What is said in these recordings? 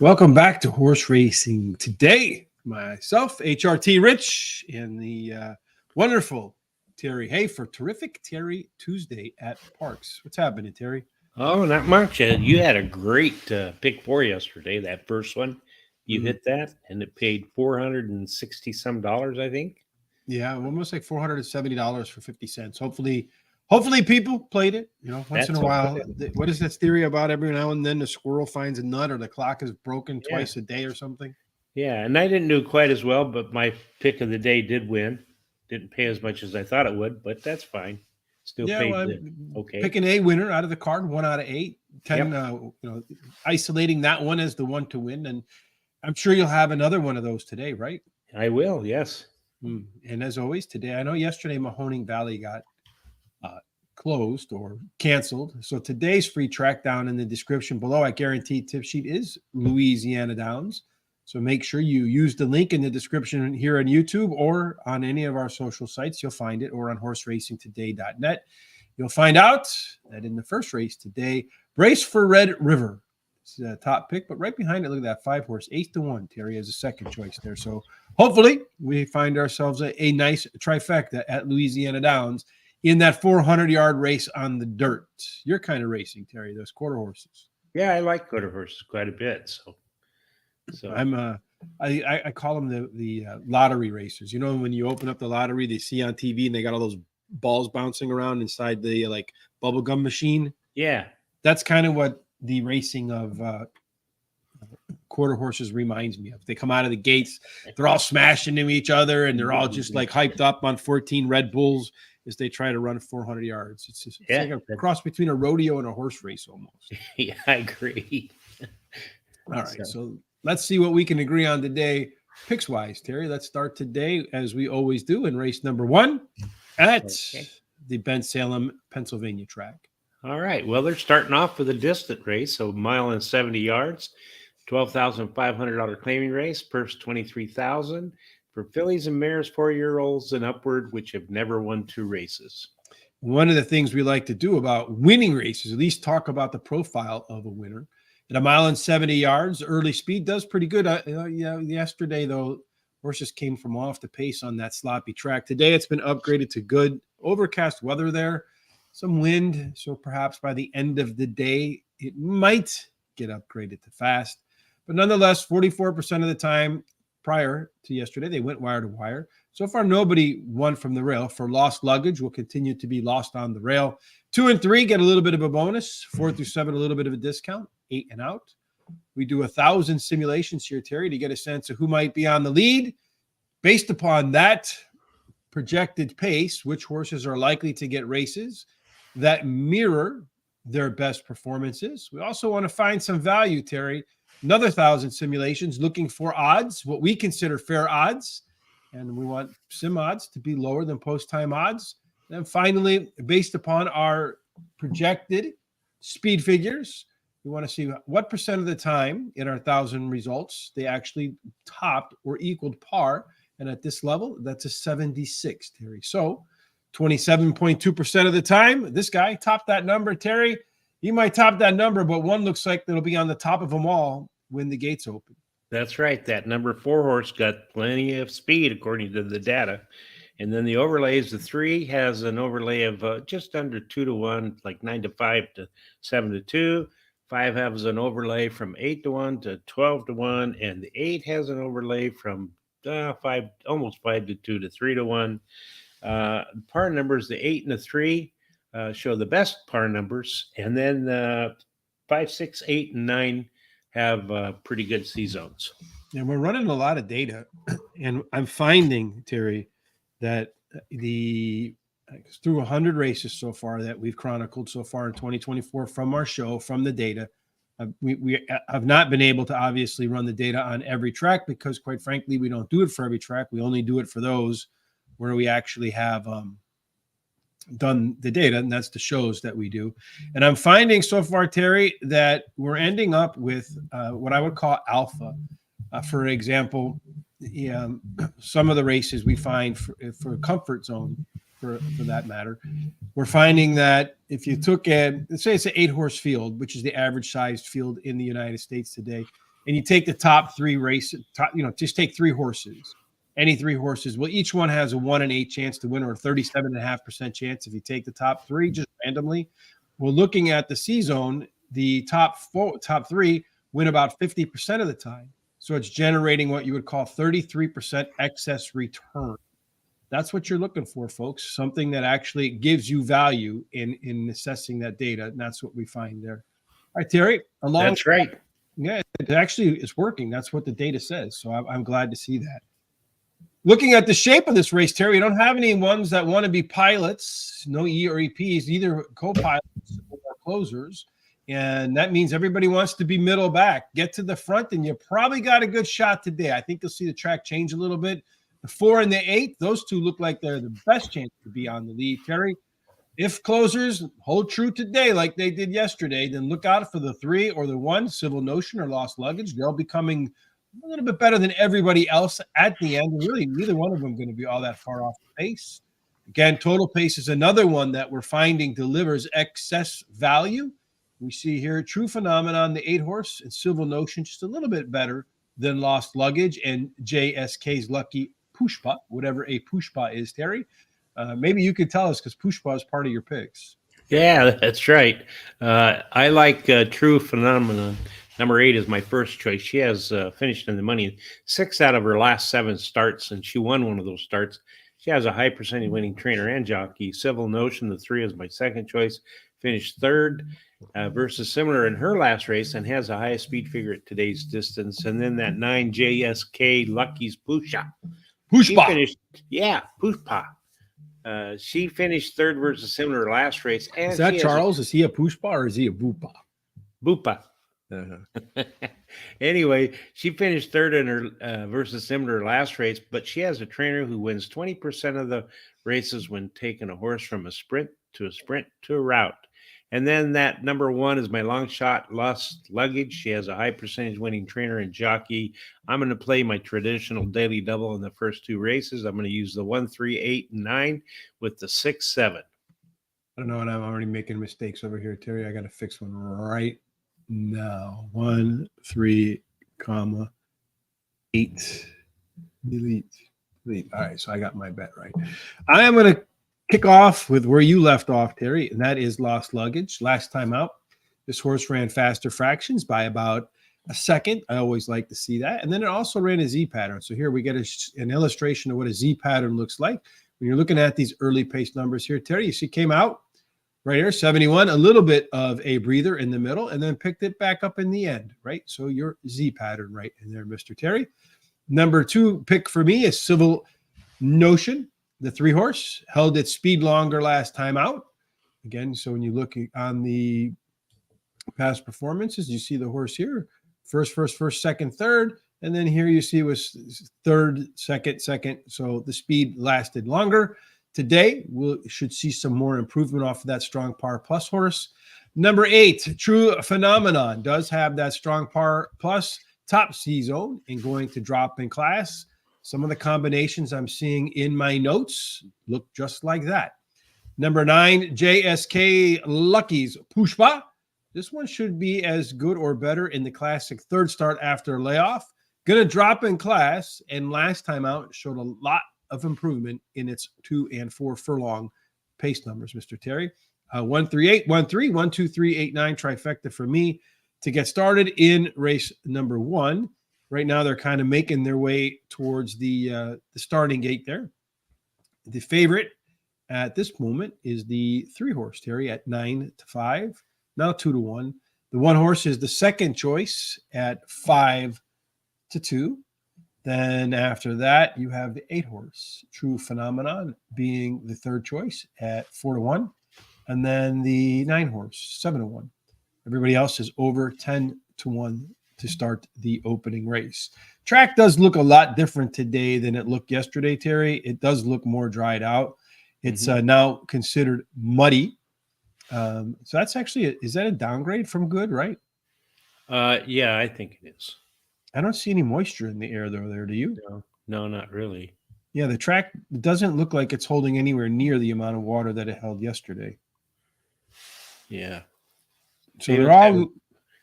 Welcome back to Horse Racing Today. Myself, HRT Rich, and the wonderful Terry. Hey, for terrific Terry Tuesday at Parx. What's happening, Terry? Oh, not much. You had a great pick four yesterday. That first one, you Mm. hit that, and it paid $460 some dollars, I think. Yeah, almost like $470 for 50 cents. Hopefully people played it. Once in a That's while. okay. What is that theory about every now and then the squirrel finds a nut or the clock is broken Yeah, twice a day or something? yeah. And I didn't do quite as well, but my pick of the day did win. Didn't pay as much as I thought it would, but that's fine. Still Yeah, well, paid I'm okay. picking a winner out of the card, 1 out of 8, 10. Yep, Isolating that one as the one to win, and I'm sure you'll have another one of those today, right? I will. Yes. And as always, today I know yesterday Mahoning Valley got uh, closed or canceled, so today's free track down in the description below. I guarantee tip sheet is Louisiana Downs. So make sure you use the link in the description here on YouTube or on any of our social sites. You'll find it, or on horseracingtoday.net. You'll find out that in the first race today, Brace for Red River. It's a top pick, but right behind it, look at that 5-horse, 8-1. Terry has a second choice there. So hopefully we find ourselves a nice trifecta at Louisiana Downs in that 400-yard race on the dirt. Your kind of racing, Terry, those quarter horses. Yeah, I like quarter horses quite a bit. So I call them the lottery racers. When you open up the lottery, they see on TV and they got all those balls bouncing around inside the like bubble gum machine. yeah, That's kind of what the racing of quarter horses reminds me of. They come out of the gates, they're all smashing into each other, and they're all just like hyped up on 14 Red Bulls as they try to run 400 yards. It's like a cross between a rodeo and a horse race almost. yeah, I agree. All right, so let's see what we can agree on today, picks wise, Terry. Let's start today, as we always do, in race number 1 at the Bensalem, Pennsylvania track. All right. Well, they're starting off with a distant race, so 1.70 miles, $12,500 claiming race, purse $23,000 for fillies and mares, 4-year-olds and upward, which have never won 2 races. One of the things we like to do about winning races, at least talk about the profile of a winner. At 1.70 miles, early speed does pretty good. Yesterday, though, horses came from off the pace on that sloppy track. Today, it's been upgraded to good. Overcast weather there, some wind. So perhaps by the end of the day, it might get upgraded to fast. But nonetheless, 44% of the time prior to yesterday, they went wire to wire. So far, nobody won from the rail. For lost luggage, will continue to be lost on the rail. 2 and 3 get a little bit of a bonus. 4 through 7, a little bit of a discount. 8 and out. We do 1,000 simulations here, Terry, to get a sense of who might be on the lead. Based upon that projected pace, which horses are likely to get races that mirror their best performances. We also want to find some value, Terry. Another 1,000 simulations looking for odds, what we consider fair odds. And we want sim odds to be lower than post-time odds. And finally, based upon our projected speed figures, we want to see what percent of the time in our 1,000 results they actually topped or equaled par. And at this level, that's a 76, Terry. So 27.2% of the time, this guy topped that number, Terry. He might top that number, but one looks like it'll be on the top of them all when the gates open. That's right. That number 4 horse got plenty of speed, according to the data. And then the overlays, the 3 has an overlay of just under 2-1, like 9-5 to 7-2. 5 has an overlay from 8-1 to 12-1. And the 8 has an overlay from 5, almost 5-2 to 3-1. Par numbers, the 8 and the 3 show the best par numbers. And then 5, 6, 8, and 9 have pretty good C zones. And we're running a lot of data. And I'm finding, Terry, that through 100 races so far that we've chronicled so far in 2024 from our show, from the data, we have not been able to obviously run the data on every track because, quite frankly, we don't do it for every track. We only do it for those where we actually have done the data, and that's the shows that we do. And I'm finding so far, Terry, that we're ending up with what I would call alpha. For example, some of the races we find for comfort zone, for that matter, we're finding that if you took let's say it's an 8-horse field, which is the average sized field in the United States today, and you take the top three races, just take three horses, any three horses. Well, each one has a 1 in 8 chance to win, or a 37.5% chance if you take the top three just randomly. Well, looking at the C-Zone, the top three win about 50% of the time. So it's generating what you would call 33% excess return. That's what you're looking for, folks. Something that actually gives you value in assessing that data. And that's what we find there. All right, Terry. That's right. Yeah, it actually is working. That's what the data says. So I'm glad to see that. Looking at the shape of this race, Terry, you don't have any ones that want to be pilots, no E or EPs, either co-pilots or closers. And that means everybody wants to be middle back. Get to the front, and you probably got a good shot today. I think you'll see the track change a little bit. The 4 and the 8, those two look like they're the best chance to be on the lead. Terry, if closers hold true today like they did yesterday, then look out for the 3 or the 1, Civil Notion or Lost Luggage. They'll be coming a little bit better than everybody else at the end. Really, neither one of them going to be all that far off the pace. Again, Total Pace is another one that we're finding delivers excess value. We see here True Phenomenon, the 8 horse, and Civil Notion just a little bit better than Lost Luggage and JSK's Lucky Pushpa, whatever a Pushpa is, Terry. Maybe you could tell us because Pushpa is part of your picks. Yeah, that's right. I like True Phenomenon. Number 8 is my first choice. She has finished in the money 6 out of her last 7 starts, and she won one of those starts. She has a high percentage winning trainer and jockey. Civil Notion, the 3 is my second choice. Finished third versus similar in her last race and has the highest speed figure at today's distance. And then that 9 JSK Lucky's Pushpa. Pushpa. Pushpa. She finished third versus similar last race. And is that Charles? Is he a Pushpa or is he a Bupa? Bupa. Anyway, she finished third in her versus similar last race, but she has a trainer who wins 20% of the races when taking a horse from a sprint to a route. And then that number 1 is my long shot Lost Luggage. She has a high percentage winning trainer and jockey. I'm going to play my traditional daily double in the first 2 races. I'm going to use the 1, 3, 8, and 9 with the 6, 7. I don't know, and I'm already making mistakes over here, Terry. I got to fix one right now. 1, 3, 8. Delete. All right, so I got my bet right. I am going to kick off with where you left off, Terry, and that is Lost Luggage. Last time out, this horse ran faster fractions by about a second. I always like to see that. And then it also ran a Z pattern. So here we get an illustration of what a Z pattern looks like. When you're looking at these early pace numbers here, Terry, you see came out right here, 71, a little bit of a breather in the middle, and then picked it back up in the end, right? So your Z pattern right in there, Mr. Terry. Number 2 pick for me is Civil Notion. The 3 horse held its speed longer last time out. Again, so when you look on the past performances, you see the horse here, first, second, third. And then here you see it was third, second. So the speed lasted longer. Today, we should see some more improvement off of that strong par plus horse. Number 8, True Phenomenon does have that strong par plus top C-Zone and going to drop in class. Some of the combinations I'm seeing in my notes look just like that. Number 9, JSK Lucky's Pushpa. This one should be as good or better in the classic third start after layoff. Going to drop in class, and last time out showed a lot of improvement in its 2 and 4 furlong pace numbers, Mr. Terry. 1, 3, 8, 1, 3, 1, 2, 3, 8, 9 trifecta for me to get started in race number 1. Right now, they're kind of making their way towards the starting gate there. The favorite at this moment is the 3 horse, Terry, at 9-5, now 2-1. The 1 horse is the second choice at 5-2. Then after that, you have the 8 horse, True Phenomenon, being the third choice at 4-1. And then the 9 horse, 7-1. Everybody else is over 10-1 to start the opening race. Track does look a lot different today than it looked yesterday, Terry. It does look more dried out. It's now considered muddy. So that's actually, is that a downgrade from good, right? Yeah, I think it is. I don't see any moisture in the air though there, do you? No, not really. Yeah, the track doesn't look like it's holding anywhere near the amount of water that it held yesterday. Yeah. So they're all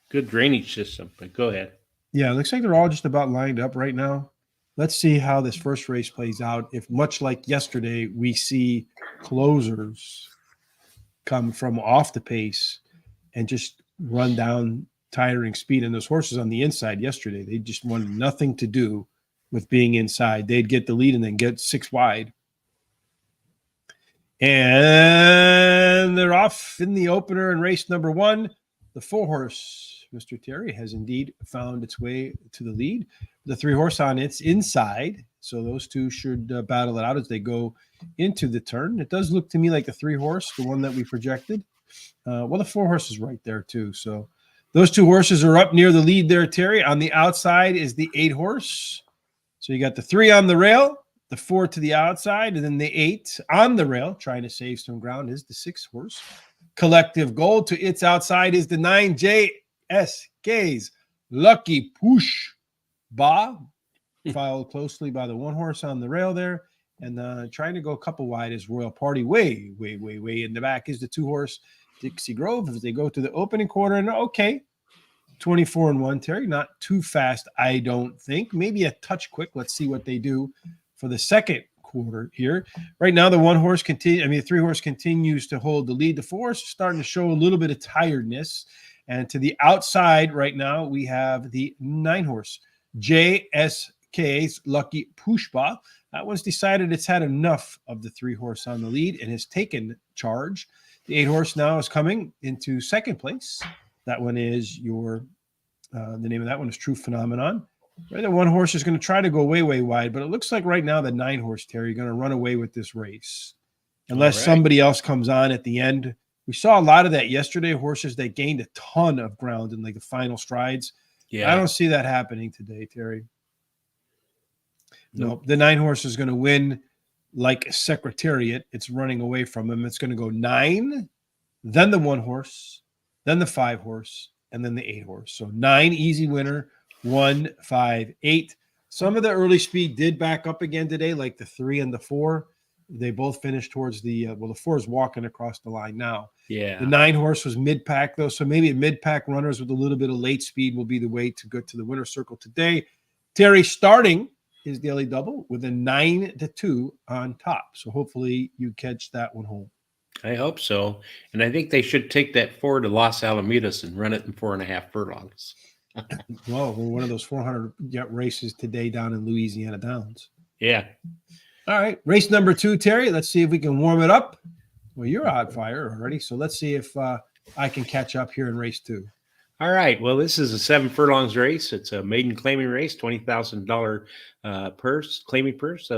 good drainage system, but go ahead. Yeah, it looks like they're all just about lined up right now. Let's see how this first race plays out. If, much like yesterday, we see closers come from off the pace and just run down tiring speed. And those horses on the inside yesterday, they just wanted nothing to do with being inside. They'd get the lead and then get 6 wide. And they're off in the opener in race number 1. The 4-horse, Mr. Terry, has indeed found its way to the lead. The 3-horse on its inside. So those two should battle it out as they go into the turn. It does look to me like the 3-horse, the one that we projected. Well, the 4-horse is right there too. So those 2 horses are up near the lead there, Terry. On the outside is the 8-horse. So you got the 3 on the rail, the 4 to the outside, and then the 8 on the rail, trying to save some ground, is the 6-horse. Collective Gold to its outside is the 9 JSK's Lucky Push Ba, followed closely by the 1-horse on the rail there. And trying to go a couple wide is Royal Party. Way in the back is the 2-horse Dixie Grove as they go to the opening quarter. And okay, 24-1, Terry. Not too fast, I don't think. Maybe a touch quick. Let's see what they do for the second quarter here. Right now, the 1-horse the 3-horse continues to hold the lead. The 4-horse is starting to show a little bit of tiredness. And to the outside right now, we have the 9-horse JSK's Lucky Pushba. That one's decided it's had enough of the 3-horse on the lead and has taken charge. The 8-horse now is coming into second place. That one is the name of that one is True Phenomenon. Right, the 1-horse is going to try to go way wide, but it looks like right now the 9-horse, Terry, going to run away with this race. Unless somebody else comes on at the end. We saw a lot of that yesterday, horses that gained a ton of ground in like the final strides. Yeah. I don't see that happening today, Terry. No, the 9-horse is going to win like a Secretariat. It's running away from him. It's going to go 9, then the 1-horse, then the 5-horse, and then the 8-horse. So 9 easy winner, 1, 5, 8. Some of the early speed did back up again today, like the 3 and the 4. They both finished towards the the 4 is walking across the line now. Yeah. The 9-horse was mid-pack, though. So maybe mid-pack runners with a little bit of late speed will be the way to go to the winner's circle today. Terry, starting his daily double with a 9-2 on top. So hopefully you catch that one home. I hope so. And I think they should take that 4 to Los Alamitos and run it in 4.5 furlongs. Well, we're one of those 400 races today down in Louisiana Downs. Yeah. All right. Race number 2, Terry. Let's see if we can warm it up. Well, you're on fire already. So let's see if I can catch up here in race 2. All right. Well, this is a 7 furlongs race. It's a maiden claiming race, $20,000 claiming purse.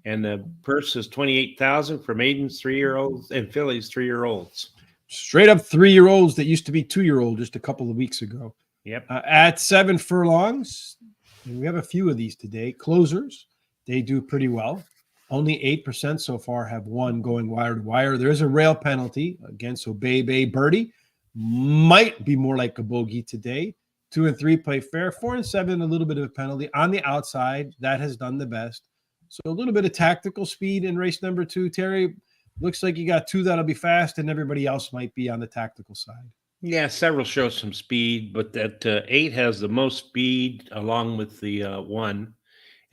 And the purse is $28,000 for maidens, 3-year-olds, and fillies, 3-year-olds. Straight up 3-year-olds that used to be 2-year-old just a couple of weeks ago. Yep. At 7 furlongs, and we have a few of these today. Closers, they do pretty well. Only 8% so far have won going wire to wire. There is a rail penalty against Obey Bay Birdie. Might be more like a bogey today. 2 and 3 play fair. 4 and 7, a little bit of a penalty. On the outside, that has done the best. So a little bit of tactical speed in race number 2. Terry, looks like you got 2 that'll be fast, and everybody else might be on the tactical side. Yeah, several show some speed, but that 8 has the most speed along with the 1.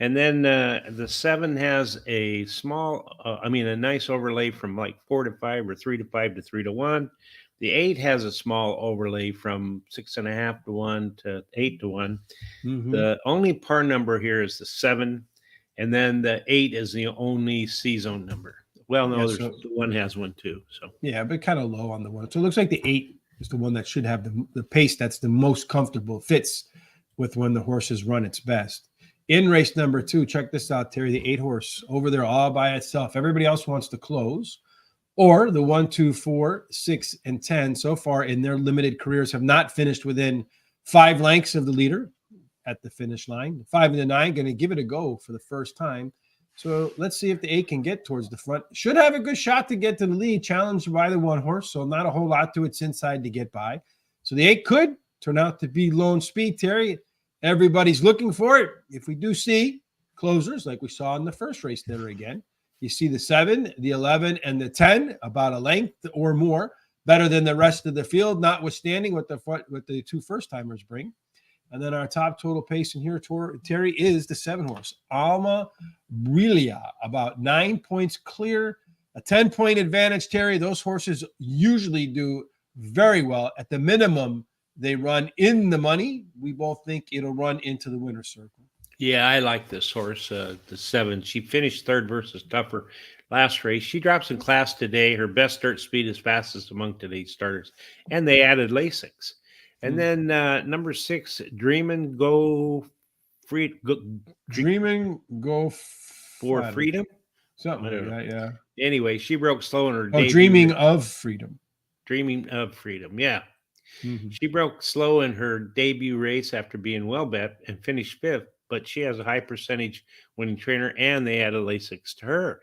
And then the 7 has a small, a nice overlay from like 4 to 5 or 3 to 5 to 3 to 1. The 8 has a small overlay from 6.5 to 1 to 8 to 1. Mm-hmm. The only par number here is the 7, and then the 8 is the only C-zone number. Well, no, the 1 has one too. So yeah, but kind of low on the 1. So it looks like the 8 is the one that should have the pace that's the most comfortable, fits with when the horses run its best. In race number 2, check this out, Terry, the 8-horse over there all by itself. Everybody else wants to close. Or the 1, 2, 4, 6, and 10 so far in their limited careers have not finished within 5 lengths of the leader at the finish line. 5 and the 9 going to give it a go for the first time. So let's see if the 8 can get towards the front. Should have a good shot to get to the lead, challenged by the 1-horse. So not a whole lot to its inside to get by. So the 8 could turn out to be lone speed, Terry. Everybody's looking for it. If we do see closers like we saw in the first race there again, you see the 7, the 11, and the 10 about a length or more, better than the rest of the field, notwithstanding what the 2 first-timers bring. And then our top total pace in here, Terry, is the 7 horse, Alma Brilia, about 9 points clear, a 10-point advantage, Terry. Those horses usually do very well. At the minimum, they run in the money. We both think it'll run into the winner's circle. Yeah, I like this horse, the 7. She finished third versus Tougher last race. She drops in class today. Her best start speed is fastest among today's starters. And they added Lasix. And then number 6, Dreamin' Go Free. Dreaming Go for Freedom? Something like that, yeah. Anyway, she broke slow in her debut. Dreaming of Freedom. Dreaming of Freedom, yeah. She broke slow in her debut race after being well bet and finished 5th, but she has a high percentage winning trainer, and they added Lasix to her.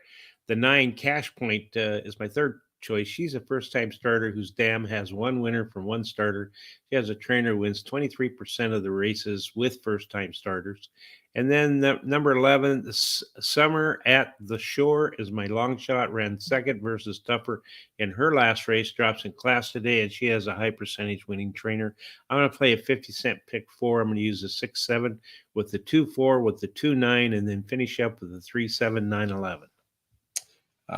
The 9, Cash Point, is my third choice. She's a first-time starter whose dam has 1 winner from 1 starter. She has a trainer who wins 23% of the races with first-time starters. And then number 11, Summer at the Shore, is my long shot. Ran second versus Tougher in her last race. Drops in class today, and she has a high percentage winning trainer. I'm going to play a 50-cent pick 4. I'm going to use a 6-7 with the 2-4 with the 2-9, and then finish up with the 3-7-9-11.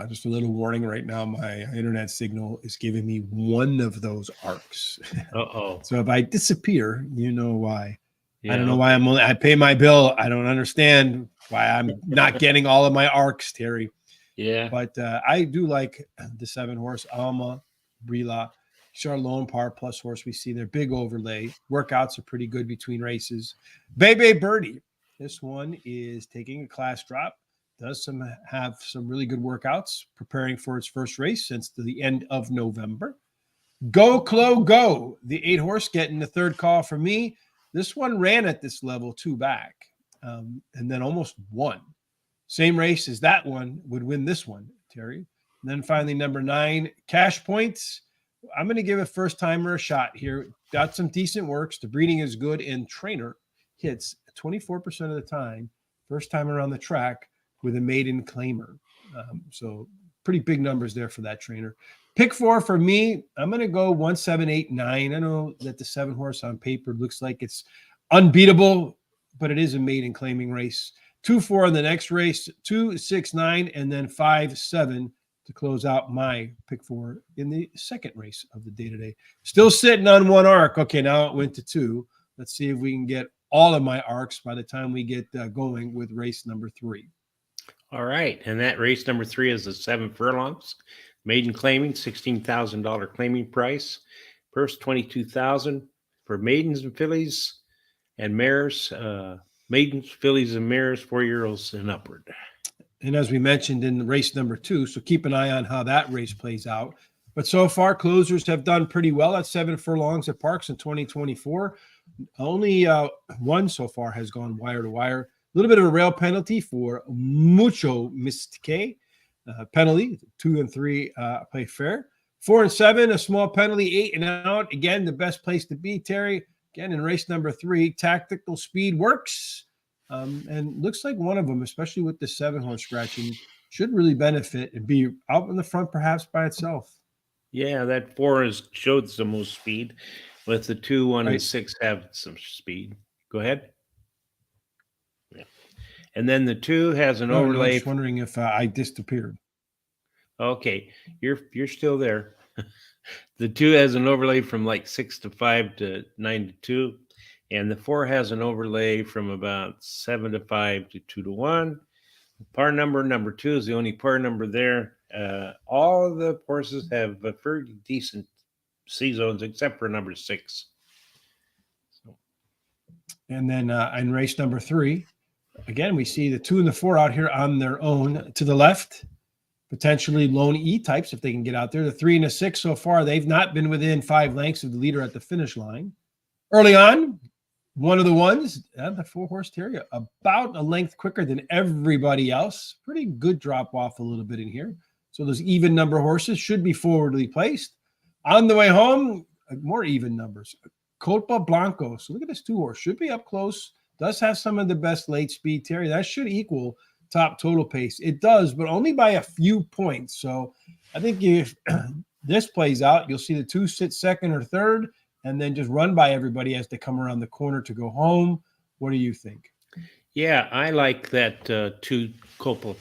Just a little warning right now. My internet signal is giving me one of those arcs. So if I disappear, you know why. Yeah, I don't know why I pay my bill. I don't understand why I'm not getting all of my arcs, Terry. Yeah. But I do like the 7 horse, Alma Brila. Charlone Par plus horse. We see their big overlay. Workouts are pretty good between races. Bebe Birdie. This one is taking a class drop. Does have some really good workouts, preparing for its first race since the end of November. Go Clo Go, the 8 horse, getting the third call from me. This one ran at this level 2 back, and then almost won. Same race as that one would win this one, Terry. And then finally, number 9, Cash Points. I'm going to give a first timer a shot here. Got some decent works. The breeding is good, and trainer hits 24% of the time. First time around the track with a maiden claimer. So pretty big numbers there for that trainer. Pick 4 for me, I'm going to go 1, 7, 8, 9. I know that the 7 horse on paper looks like it's unbeatable, but it is a maiden claiming race. 2, 4 in the next race, 2, 6, 9, and then 5, 7 to close out my pick 4 in the second race of the day today. Still sitting on 1 arc. Okay, now it went to 2. Let's see if we can get all of my arcs by the time we get going with race number 3. All right, and that race number 3 is the 7 furlongs. Maiden claiming, $16,000 claiming price. Purse, $22,000 for maidens and fillies and mares. Maidens, fillies, and mares, 4-year-olds and upward. And as we mentioned in race number 2, so keep an eye on how that race plays out. But so far, closers have done pretty well at 7 furlongs at Parx in 2024. Only 1 so far has gone wire to wire. A little bit of a rail penalty for Mucho Mystique. Penalty, 2 and 3 play fair. 4 and 7, a small penalty, 8 and out. Again, the best place to be, Terry. Again, in race number 3, tactical speed works. And looks like one of them, especially with the 7 horse scratching, should really benefit and be out in the front perhaps by itself. Yeah, that 4 has showed some most speed. With the 2, 1, and 6 have some speed. Go ahead. And then the 2 has an overlay. I was wondering if I disappeared. Okay, you're still there. The 2 has an overlay from like 6 to 5 to 9 to 2, and the 4 has an overlay from about 7 to 5 to 2 to 1. Par number 2 is the only par number there. All of the horses have a pretty decent C zones except for number 6. And then in race number 3. Again, we see the 2 and the 4 out here on their own to the left, potentially lone E types if they can get out there. The 3 and the 6 so far, they've not been within 5 lengths of the leader at the finish line. Early on, one of the ones, the 4 horse terrier, about a length quicker than everybody else. Pretty good drop off a little bit in here. So those even number horses should be forwardly placed. On the way home, more even numbers. Colpa Blanco. So look at this 2 horse. Should be up close. Does have some of the best late speed, Terry. That should equal top total pace. It does, but only by a few points. So I think if this plays out, you'll see the 2 sit second or third, and then just run by everybody as they come around the corner to go home. What do you think? Yeah, I like that two Copa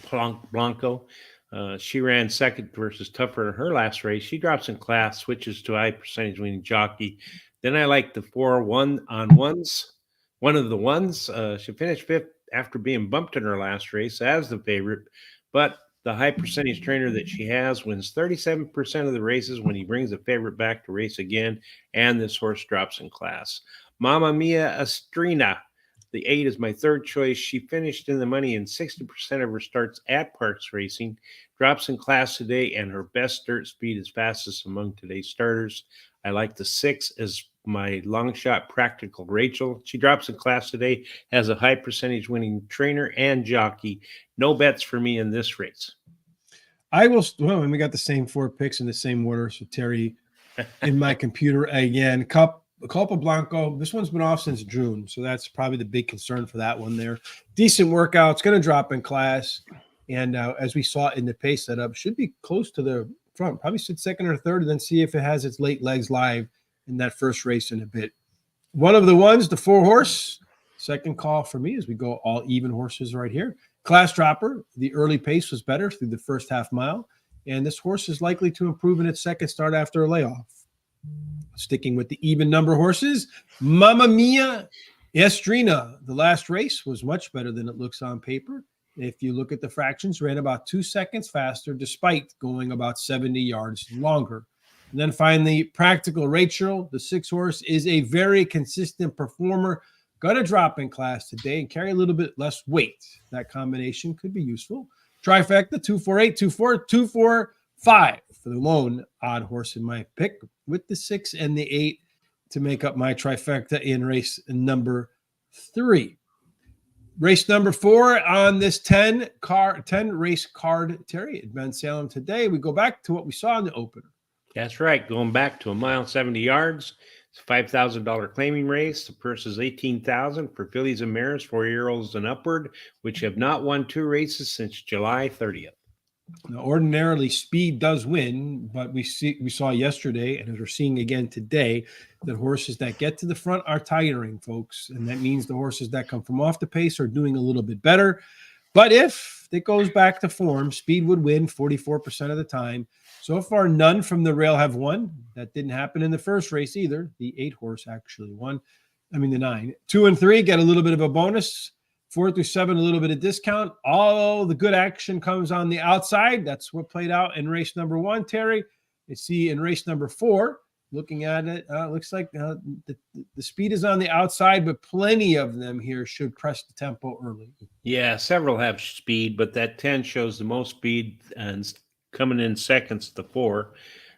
Blanco. She ran second versus Tougher in her last race. She drops in class, switches to high percentage winning jockey. Then I like the 4 1 on 1s. One of the ones, she finished fifth after being bumped in her last race as the favorite. But the high percentage trainer that she has wins 37% of the races when he brings the favorite back to race again. And this horse drops in class. Mamma Mia Estrina. The 8 is my third choice. She finished in the money in 60% of her starts at Parx Racing, drops in class today, and her best dirt speed is fastest among today's starters. I like the 6 as my long shot Practical Rachel. She drops in class today, has a high percentage winning trainer and jockey. No bets for me in this race. I will. Well, and we got the same 4 picks in the same order. So Terry, in my computer again, Copa Blanco. This one's been off since June, so that's probably the big concern for that one there. Decent workout. It's going to drop in class, and as we saw in the pace setup, should be close to the front. Probably sit second or third, and then see if it has its late legs live in that first race in a bit. One of the ones, the 4 horse. Second call for me as we go all even horses right here. Class dropper. The early pace was better through the first half mile, and this horse is likely to improve in its second start after a layoff. Sticking with the even number horses, Mamma Mia Estrina. The last race was much better than it looks on paper. If you look at the fractions, ran about 2 seconds faster despite going about 70 yards longer. And then finally, Practical Rachel. The 6 horse is a very consistent performer. Going to drop in class today and carry a little bit less weight. That combination could be useful. Trifecta, 248, 24, 245 for the lone odd horse in my pick, with the 6 and the 8 to make up my trifecta in race number 3. Race number 4 on this 10 race card, Terry, at Ben Salem today. We go back to what we saw in the opener. That's right. Going back to 1 mile, 70 yards. It's a $5,000 claiming race. The purse is $18,000 for fillies and mares, 4-year-olds and upward, which have not won 2 races since July 30th. Now, ordinarily, speed does win, but we saw yesterday, and as we're seeing again today, that horses that get to the front are tiring, folks, and that means the horses that come from off the pace are doing a little bit better. But if it goes back to form, speed would win 44% of the time. So far, none from the rail have won. That didn't happen in the first race either. The 8 horse actually won. The 9. 2 and 3 get a little bit of a bonus. 4 through 7, a little bit of discount. All the good action comes on the outside. That's what played out in race number 1, Terry. You see in race number 4, looking at it, looks like the speed is on the outside, but plenty of them here should press the tempo early. Yeah, several have speed, but that 10 shows the most speed and coming in seconds to 4.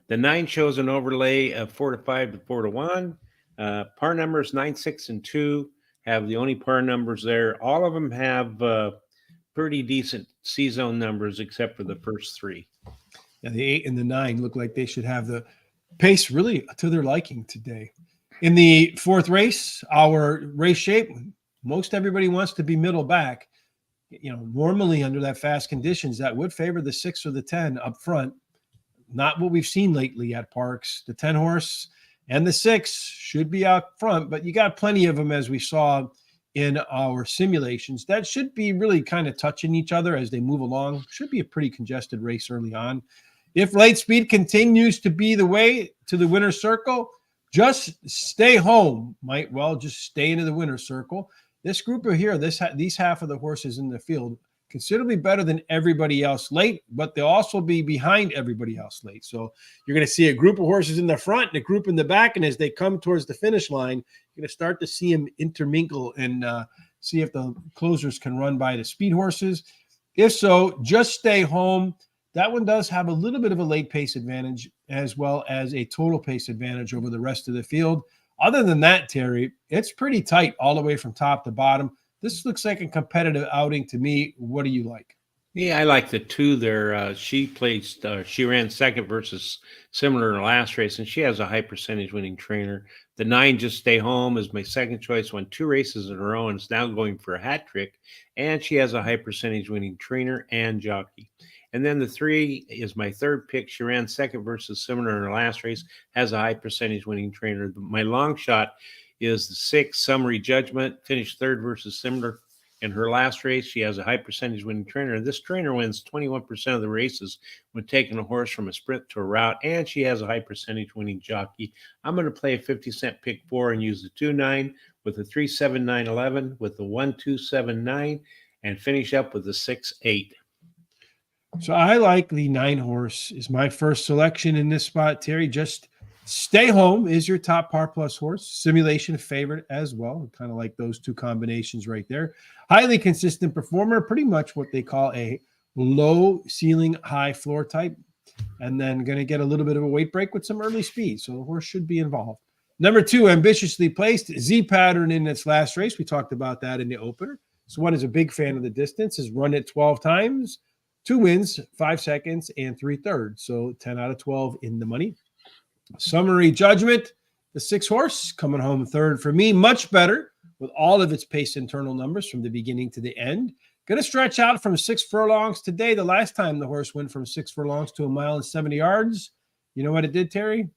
The 9 shows an overlay of 4 to 5 to 4 to 1. Par numbers 9, 6, and 2 have the only par numbers there. All of them have pretty decent C-zone numbers except for the first 3. Yeah, the 8 and the 9 look like they should have the pace really to their liking today. In the 4th race, our race shape, most everybody wants to be middle back. Normally under that fast conditions, that would favor the 6 or the 10 up front. Not what we've seen lately at Parx. The 10 horse and the 6 should be out front, but you got plenty of them as we saw in our simulations. That should be really kind of touching each other as they move along. Should be a pretty congested race early on. If late speed continues to be the way to the winner's circle, just stay home. Might well just stay into the winner's circle. This group of here, these half of the horses in the field, considerably better than everybody else late, but they'll also be behind everybody else late. So you're going to see a group of horses in the front and a group in the back, and as they come towards the finish line, you're going to start to see them intermingle and see if the closers can run by the speed horses. If so, just stay home. That one does have a little bit of a late pace advantage as well as a total pace advantage over the rest of the field. Other than that, Terry, it's pretty tight all the way from top to bottom. This looks like a competitive outing to me. What do you like? Yeah, I like the 2 there. She ran second versus similar in the last race, and she has a high percentage winning trainer. The 9, Just Stay Home, is my second choice. Won 2 races in a row and is now going for a hat trick. And she has a high percentage winning trainer and jockey. And then the 3 is my third pick. She ran second versus Similar in her last race, has a high percentage winning trainer. My long shot is the 6, Summary Judgment, finished third versus Similar in her last race. She has a high percentage winning trainer. This trainer wins 21% of the races when taking a horse from a sprint to a route, and she has a high percentage winning jockey. I'm going to play a 50-cent pick 4 and use the 2-9 with the 3-7-9-11 with the 1-2-7-9 and finish up with the 6-8. So I like the 9 horse is my first selection in this spot, Terry. Just Stay Home is your top par plus horse. Simulation favorite as well. Kind of like those two combinations right there. Highly consistent performer, pretty much what they call a low ceiling, high floor type. And then going to get a little bit of a weight break with some early speed. So the horse should be involved. Number 2, ambitiously placed, Z Pattern in its last race. We talked about that in the opener. So one is a big fan of the distance, has run it 12 times, 2 wins, 5 seconds, and 3/3. So 10 out of 12 in the money. Summary Judgment, the 6 horse coming home third for me. Much better with all of its pace internal numbers from the beginning to the end. Going to stretch out from 6 furlongs today. The last time the horse went from 6 furlongs to 1 mile and 70 yards, you know what it did, Terry?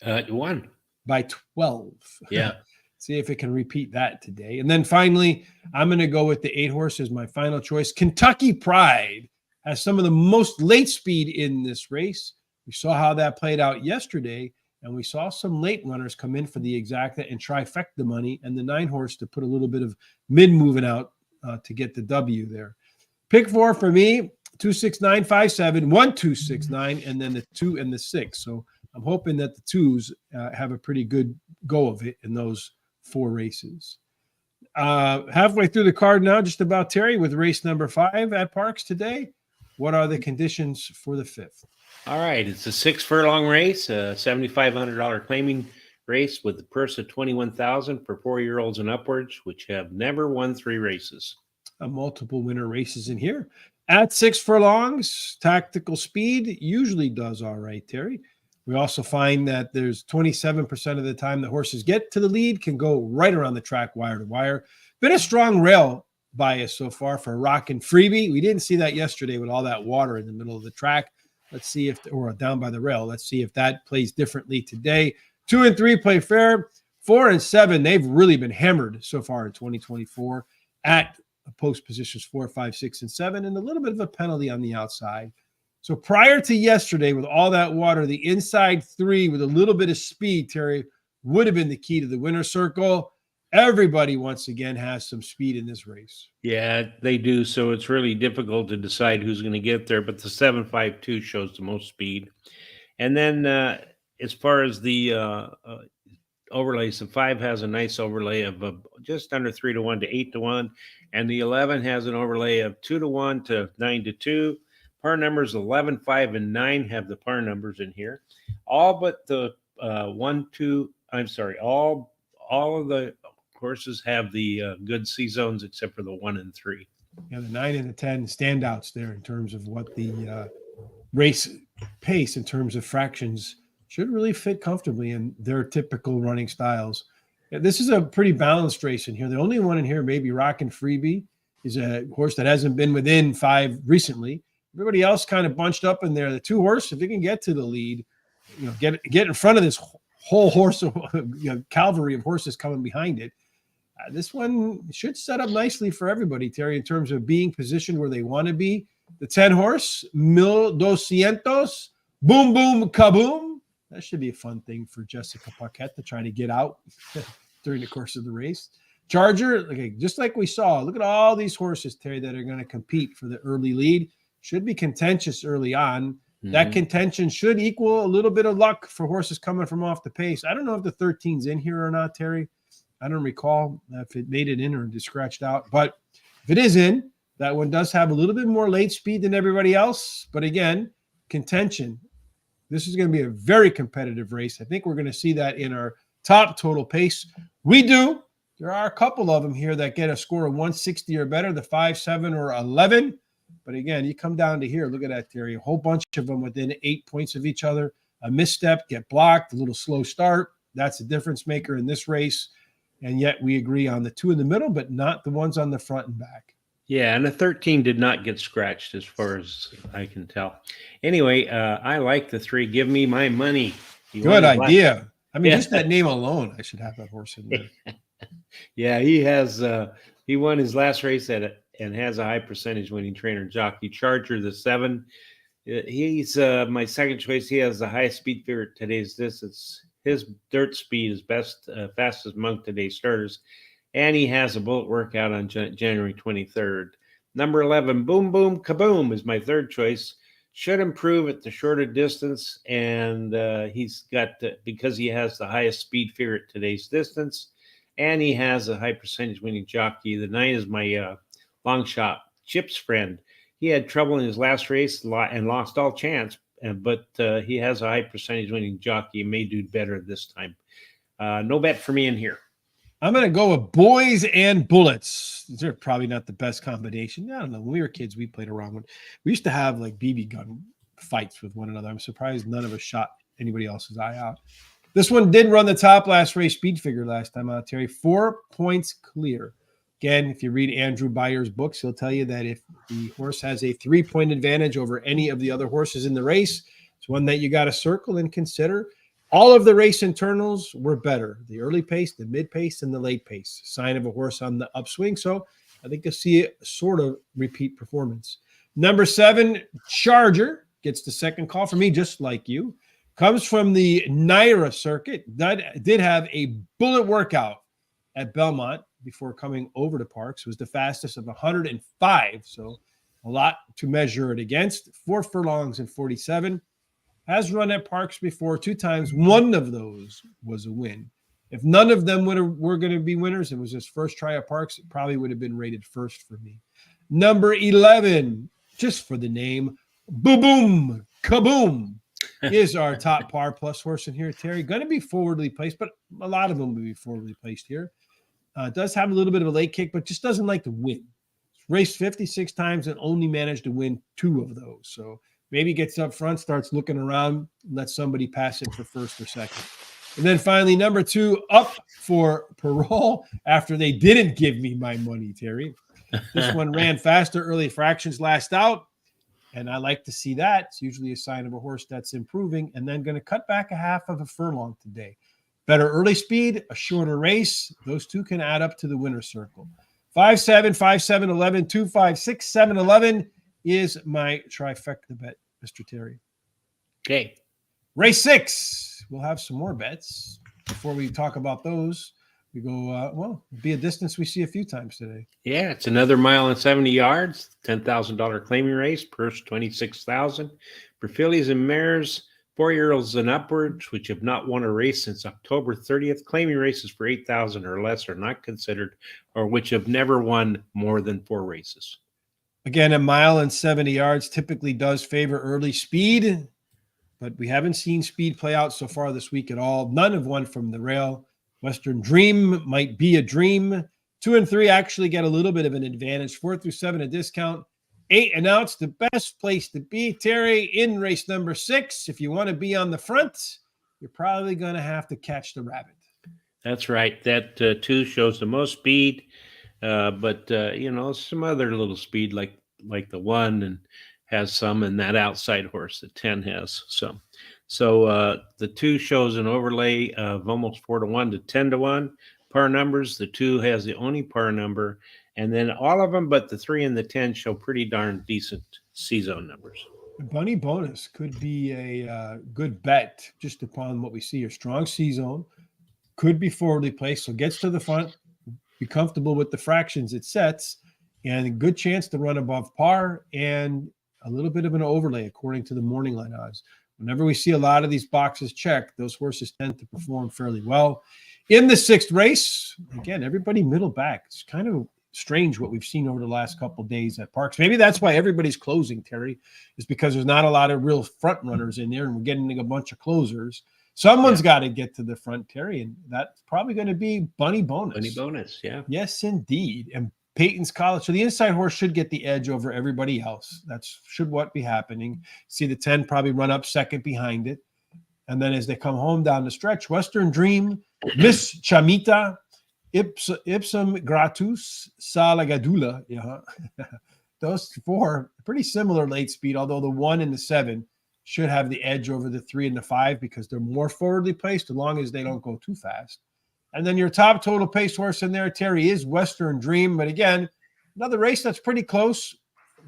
It won. By 12. Yeah. See if it can repeat that today. And then finally, I'm going to go with the 8 horse as my final choice. Kentucky Pride has some of the most late speed in this race. We saw how that played out yesterday, and we saw some late runners come in for the exacta and trifecta money, and the 9 horse to put a little bit of mid moving out to get the W there. Pick 4 for me, 26957, 1269, and then the 2 and the 6. So I'm hoping that the 2s have a pretty good go of it in those 4 races. Halfway through the card now, just about, Terry, with race number 5 at Parx today. What are the conditions for the 5th? All right. It's a 6 furlong race, a $7,500 claiming race with a purse of $21,000 for 4-year-olds and upwards, which have never won 3 races. Multiple winner races in here. At 6 furlongs, tactical speed usually does all right, Terry. We also find that there's 27% of the time the horses get to the lead, can go right around the track wire to wire. Been a strong rail bias so far for Rockin' Freebie. We didn't see that yesterday with all that water in the middle of the track. Let's see if, or down by the rail. Let's see if that plays differently today. 2 and 3 play fair. 4 and 7, they've really been hammered so far in 2024 at post positions 4, 5, 6, and 7, and a little bit of a penalty on the outside. So prior to yesterday, with all that water, the inside 3 with a little bit of speed, Terry, would have been the key to the winner's circle. Everybody, once again, has some speed in this race. Yeah, they do. So it's really difficult to decide who's going to get there. But the 7.52 shows the most speed. And then as far as the overlays, the 5 has a nice overlay of just under 3-1 to 8-1. And the 11 has an overlay of 2-1 to 9-2. Par numbers 11, 5, and 9 have the par numbers in here. All but the all of the horses have the good C zones except for the 1 and 3. Yeah, the 9 and the 10 standouts there in terms of what the race pace in terms of fractions should really fit comfortably in their typical running styles. Yeah, this is a pretty balanced race in here. The only one in here, maybe Rockin' Freebie, is a horse that hasn't been within 5 recently. Everybody else kind of bunched up in there. The 2 horse, if they can get to the lead, get in front of this whole horse, cavalry of horses coming behind it. This one should set up nicely for everybody, Terry, in terms of being positioned where they want to be. The 10 horse, 1200, boom, boom, kaboom. That should be a fun thing for Jessica Paquette to try to get out during the course of the race. Charger, okay, just like we saw, look at all these horses, Terry, that are going to compete for the early lead. Should be contentious early on. Mm-hmm. That contention should equal a little bit of luck for horses coming from off the pace. I don't know if the 13's in here or not, Terry. I don't recall if it made it in or just scratched out. But if it is in, that one does have a little bit more late speed than everybody else. But again, contention. This is going to be a very competitive race. I think we're going to see that in our top total pace. We do. There are a couple of them here that get a score of 160 or better, the 5, 7, or 11. But again, you come down to here, look at that, Terry. A whole bunch of them within 8 points of each other. A misstep, get blocked, a little slow start. That's a difference maker in this race. And yet we agree on the 2 in the middle, but not the ones on the front and back. Yeah, and the 13 did not get scratched as far as I can tell. Anyway, I like the 3. Give me my money. He won Good his last. idea. I mean, Yeah. just that name alone, I should have that horse in there. Yeah, he has he won his last race at it and has a high percentage winning trainer jockey. Charger the 7. He's my second choice. He has the highest speed favorite today's distance. His dirt speed is best fastest among today's starters, and he has a bullet workout on January 23rd. Number 11, Boom Boom Kaboom, is my third choice. Should improve at the shorter distance, and he's got because he has the highest speed favorite today's distance, and he has a high percentage winning jockey. The 9 is my long shot, Chip's Friend. He had trouble in his last race and lost all chance, but he has a high percentage winning jockey. He may do better this time. No bet for me in here. I'm going to go with Boys and Bullets. These are probably not the best combination. I don't know. When we were kids, we played around with. We used to have like BB gun fights with one another. I'm surprised none of us shot anybody else's eye out. This one did run the top last race speed figure last time out, Terry. 4 points clear. Again, if you read Andrew Byer's books, he'll tell you that if the horse has a 3-point advantage over any of the other horses in the race, it's one that you got to circle and consider. All of the race internals were better. The early pace, the mid pace, and the late pace. Sign of a horse on the upswing. So I think you'll see a sort of repeat performance. Number 7, Charger, gets the second call for me, just like you. Comes from the Naira circuit. That did have a bullet workout at Belmont before coming over to Parx. It was the fastest of 105. So a lot to measure it against. 4 furlongs and 47. Has run at Parx before 2 times. One of those was a win. If none of them were going to be winners, it was his first try at Parx, it probably would have been rated first for me. Number 11, just for the name, Boom Boom Kaboom, is our top par plus horse in here, Terry. Going to be forwardly placed, but a lot of them will be forwardly placed here. Does have a little bit of a late kick, but just doesn't like to win. Raced 56 times and only managed to win 2 of those. So maybe gets up front, starts looking around, lets somebody pass it for first or second. And then finally, number 2, Up for Parole after they didn't give me my money, Terry. This one ran faster, early fractions last out, and I like to see that. It's usually a sign of a horse that's improving, and then going to cut back a half of a furlong today. Better early speed, a shorter race. Those 2 can add up to the winner's circle. 5-7, 5-7, 11, 2-5, 6-7, 11 is my trifecta bet, Mr. Terry. Okay. Race 6. We'll have some more bets. Before we talk about those, we go, it'll be a distance we see a few times today. Yeah, it's another mile and 70 yards, $10,000 claiming race, purse $26,000. For fillies and mares, 4-year-olds and upwards, which have not won a race since October 30th, claiming races for $8,000 or less are not considered, or which have never won more than 4 races. Again, a mile and 70 yards typically does favor early speed, but we haven't seen speed play out so far this week at all. None have won from the rail. Western Dream might be a dream. 2 and 3 actually get a little bit of an advantage. 4 through 7 a discount. 8 and out's the best place to be, Terry, in race number 6. If you want to be on the front, you're probably going to have to catch the rabbit. That's right. That 2 shows the most speed, but some other little speed like the 1 and has some, and that outside horse, the 10 has some. So the 2 shows an overlay of almost 4-1 to 10-1 par numbers. The 2 has the only par number, and then all of them but the 3 and the 10 show pretty darn decent C-zone numbers. Bunny bonus could be a good bet just upon what we see here. Strong C-zone, could be forwardly placed, so gets to the front, be comfortable with the fractions it sets, and a good chance to run above par, and a little bit of an overlay according to the morning line odds. Whenever we see a lot of these boxes checked, those horses tend to perform fairly well. In the 6th race, again, everybody middle back. It's kind of strange what we've seen over the last couple of days at Parx. Maybe that's why everybody's closing, Terry, is because there's not a lot of real front runners in there, and we're getting a bunch of closers. Someone's got to get to the front, Terry, and that's probably going to be Bunny bonus. Bunny bonus, yeah. Yes, indeed. And Peyton's College. So the inside horse should get the edge over everybody else. That's should what be happening. See the 10 probably run up second behind it. And then as they come home down the stretch, Western Dream, Miss Chamita, Ipsum gratus salagadula. Yeah. Those four pretty similar late speed, although the 1 and the 7 should have the edge over the 3 and the 5 because they're more forwardly placed as long as they don't go too fast. And then your top total pace horse in there, Terry, is Western Dream. But again, another race that's pretty close.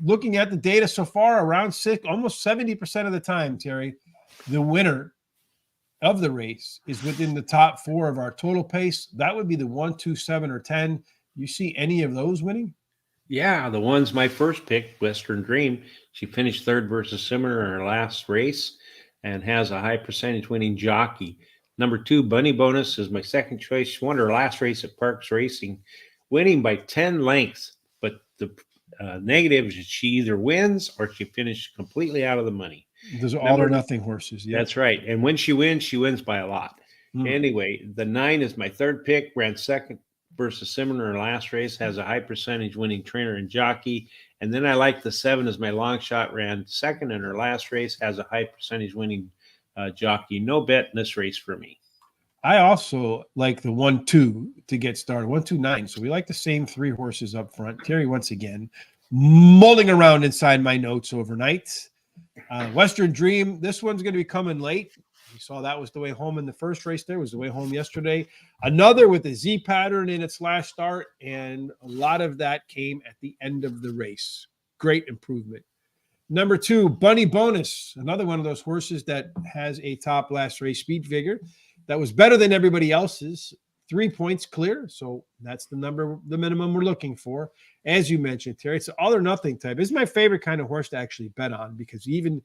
Looking at the data so far, around almost 70% of the time, Terry, the winner of the race is within the top 4 of our total pace. That would be the 1, 2, 7, or 10. You see any of those winning? Yeah, the one's my first pick, Western Dream. She finished third versus Simmer in her last race and has a high percentage winning jockey. Number 2, Bunny Bonus, is my second choice. She won her last race at Parx Racing, winning by 10 lengths. But the negative is she either wins or she finished completely out of the money. Those are all or nothing horses. Yeah. That's right. And when she wins by a lot. Mm. Anyway, the 9 is my third pick, ran second versus Simon in her last race, has a high percentage winning trainer and jockey. And then I like the 7 as my long shot, ran second in her last race, has a high percentage winning jockey. No bet in this race for me. I also like the 1, 2 to get started. 1, 2, 9. So we like the same 3 horses up front. Terry, once again, mulling around inside my notes overnight. Western Dream, this one's going to be coming late. We saw that was the way home in the first race. There was the way home yesterday. Another with a Z pattern in its last start, and a lot of that came at the end of the race. Great improvement. Number 2, Bunny Bonus, another one of those horses that has a top last race speed figure that was better than everybody else's. 3 points clear, so that's the minimum we're looking for. As you mentioned, Terry, it's an all or nothing type. This is my favorite kind of horse to actually bet on because you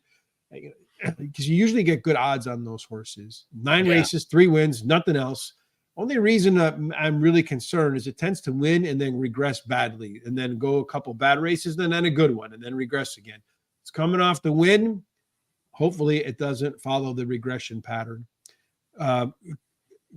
usually get good odds on those horses. 9 races, 3 wins, nothing else. Only reason I'm really concerned is it tends to win and then regress badly, and then go a couple bad races, and then a good one, and then regress again. It's coming off the win. Hopefully, it doesn't follow the regression pattern.